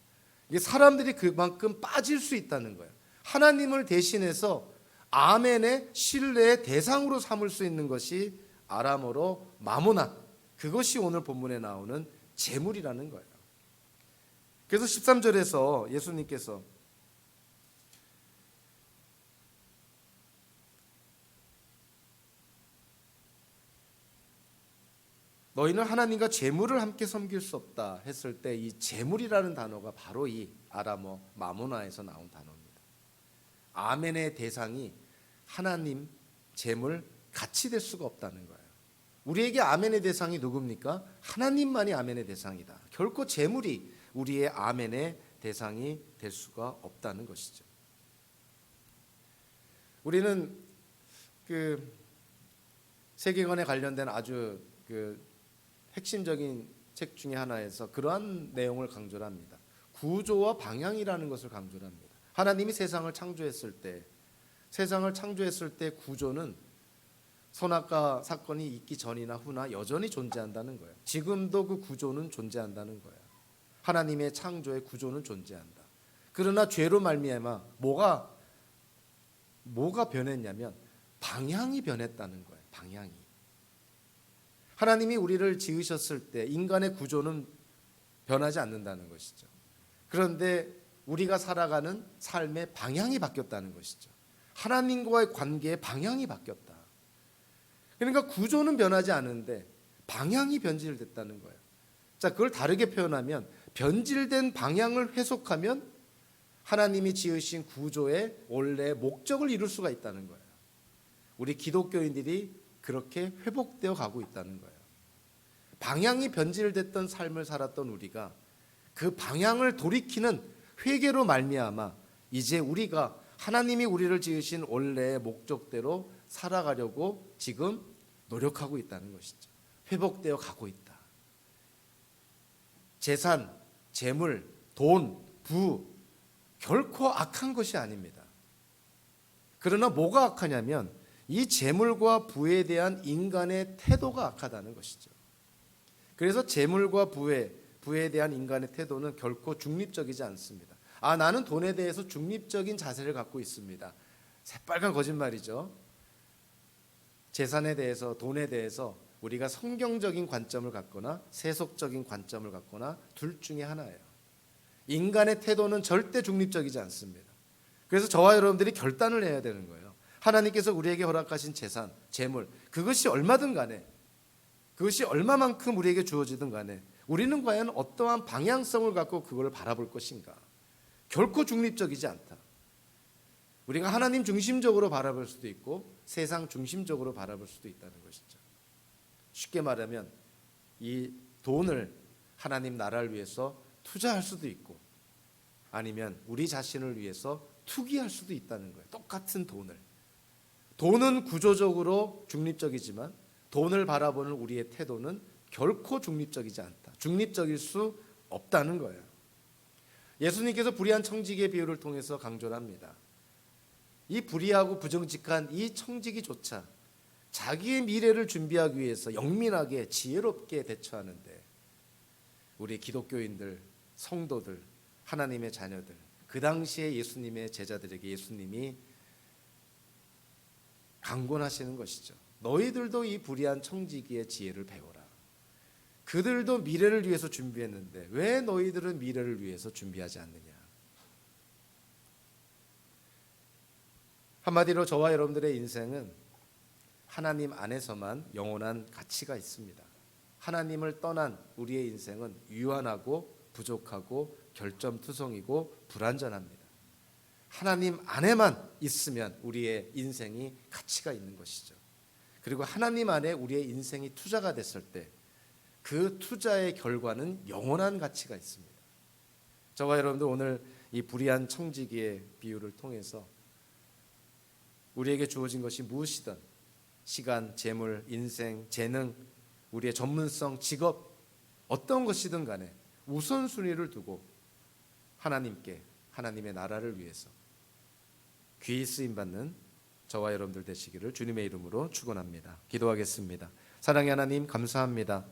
이게 사람들이 그만큼 빠질 수 있다는 거예요. 하나님을 대신해서 아멘의 신뢰의 대상으로 삼을 수 있는 것이 아람어로 마모나, 그것이 오늘 본문에 나오는 재물이라는 거예요. 그래서 13절에서 예수님께서 너희는 하나님과 재물을 함께 섬길 수 없다 했을 때 이 재물이라는 단어가 바로 이 아람어 마모나에서 나온 단어입니다. 아멘의 대상이 하나님, 재물 같이 될 수가 없다는 거예요. 우리에게 아멘의 대상이 누굽니까? 하나님만이 아멘의 대상이다. 결코 재물이 우리의 아멘의 대상이 될 수가 없다는 것이죠. 우리는 그 세계관에 관련된 아주 핵심적인 책 중에 하나에서 그러한 내용을 강조를 합니다. 구조와 방향이라는 것을 강조를 합니다. 하나님이 세상을 창조했을 때 구조는 선악과 사건이 있기 전이나 후나 여전히 존재한다는 거예요. 지금도 그 구조는 존재한다는 거예요. 하나님의 창조의 구조는 존재한다. 그러나 죄로 말미암아 뭐가 변했냐면 방향이 변했다는 거예요. 방향이. 하나님이 우리를 지으셨을 때 인간의 구조는 변하지 않는다는 것이죠. 그런데 우리가 살아가는 삶의 방향이 바뀌었다는 것이죠. 하나님과의 관계의 방향이 바뀌었다. 그러니까 구조는 변하지 않은데 방향이 변질됐다는 거예요. 자, 그걸 다르게 표현하면 변질된 방향을 회속하면 하나님이 지으신 구조의 원래 목적을 이룰 수가 있다는 거예요. 우리 기독교인들이 그렇게 회복되어 가고 있다는 거예요. 방향이 변질됐던 삶을 살았던 우리가 그 방향을 돌이키는 회개로 말미암아 이제 우리가 하나님이 우리를 지으신 원래의 목적대로 살아가려고 지금 노력하고 있다는 것이죠. 회복되어 가고 있다. 재산, 재물, 돈, 부 결코 악한 것이 아닙니다. 그러나 뭐가 악하냐면 이 재물과 부에 대한 인간의 태도가 악하다는 것이죠. 그래서 재물과 부에 대한 인간의 태도는 결코 중립적이지 않습니다. 나는 돈에 대해서 중립적인 자세를 갖고 있습니다. 새빨간 거짓말이죠. 재산에 대해서, 돈에 대해서 우리가 성경적인 관점을 갖거나 세속적인 관점을 갖거나 둘 중에 하나예요. 인간의 태도는 절대 중립적이지 않습니다. 그래서 저와 여러분들이 결단을 해야 되는 거예요. 하나님께서 우리에게 허락하신 재산, 재물, 그것이 얼마든 간에, 그것이 얼마만큼 우리에게 주어지든 간에 우리는 과연 어떠한 방향성을 갖고 그걸 바라볼 것인가. 결코 중립적이지 않다. 우리가 하나님 중심적으로 바라볼 수도 있고 세상 중심적으로 바라볼 수도 있다는 것이죠. 쉽게 말하면 이 돈을 하나님 나라를 위해서 투자할 수도 있고 아니면 우리 자신을 위해서 투기할 수도 있다는 거예요. 똑같은 돈을. 돈은 구조적으로 중립적이지만 돈을 바라보는 우리의 태도는 결코 중립적이지 않다. 중립적일 수 없다는 거예요. 예수님께서 불의한 청지기의 비유를 통해서 강조를 합니다. 이 불의하고 부정직한 이 청지기조차 자기의 미래를 준비하기 위해서 영민하게 지혜롭게 대처하는데, 우리 기독교인들, 성도들, 하나님의 자녀들, 그 당시에 예수님의 제자들에게 예수님이 강권하시는 것이죠. 너희들도 이 불의한 청지기의 지혜를 배워라. 그들도 미래를 위해서 준비했는데 왜 너희들은 미래를 위해서 준비하지 않느냐. 한마디로 저와 여러분들의 인생은 하나님 안에서만 영원한 가치가 있습니다. 하나님을 떠난 우리의 인생은 유한하고 부족하고 결점투성이고 불완전합니다. 하나님 안에만 있으면 우리의 인생이 가치가 있는 것이죠. 그리고 하나님 안에 우리의 인생이 투자가 됐을 때 그 투자의 결과는 영원한 가치가 있습니다. 저와 여러분들 오늘 이 불의한 청지기의 비유를 통해서 우리에게 주어진 것이 무엇이든 시간, 재물, 인생, 재능, 우리의 전문성, 직업 어떤 것이든 간에 우선순위를 두고 하나님께, 하나님의 나라를 위해서 귀히 쓰임받는 저와 여러분들 되시기를 주님의 이름으로 축원합니다. 기도하겠습니다. 사랑의 하나님 감사합니다.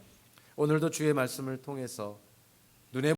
오늘도 주의 말씀을 통해서 눈에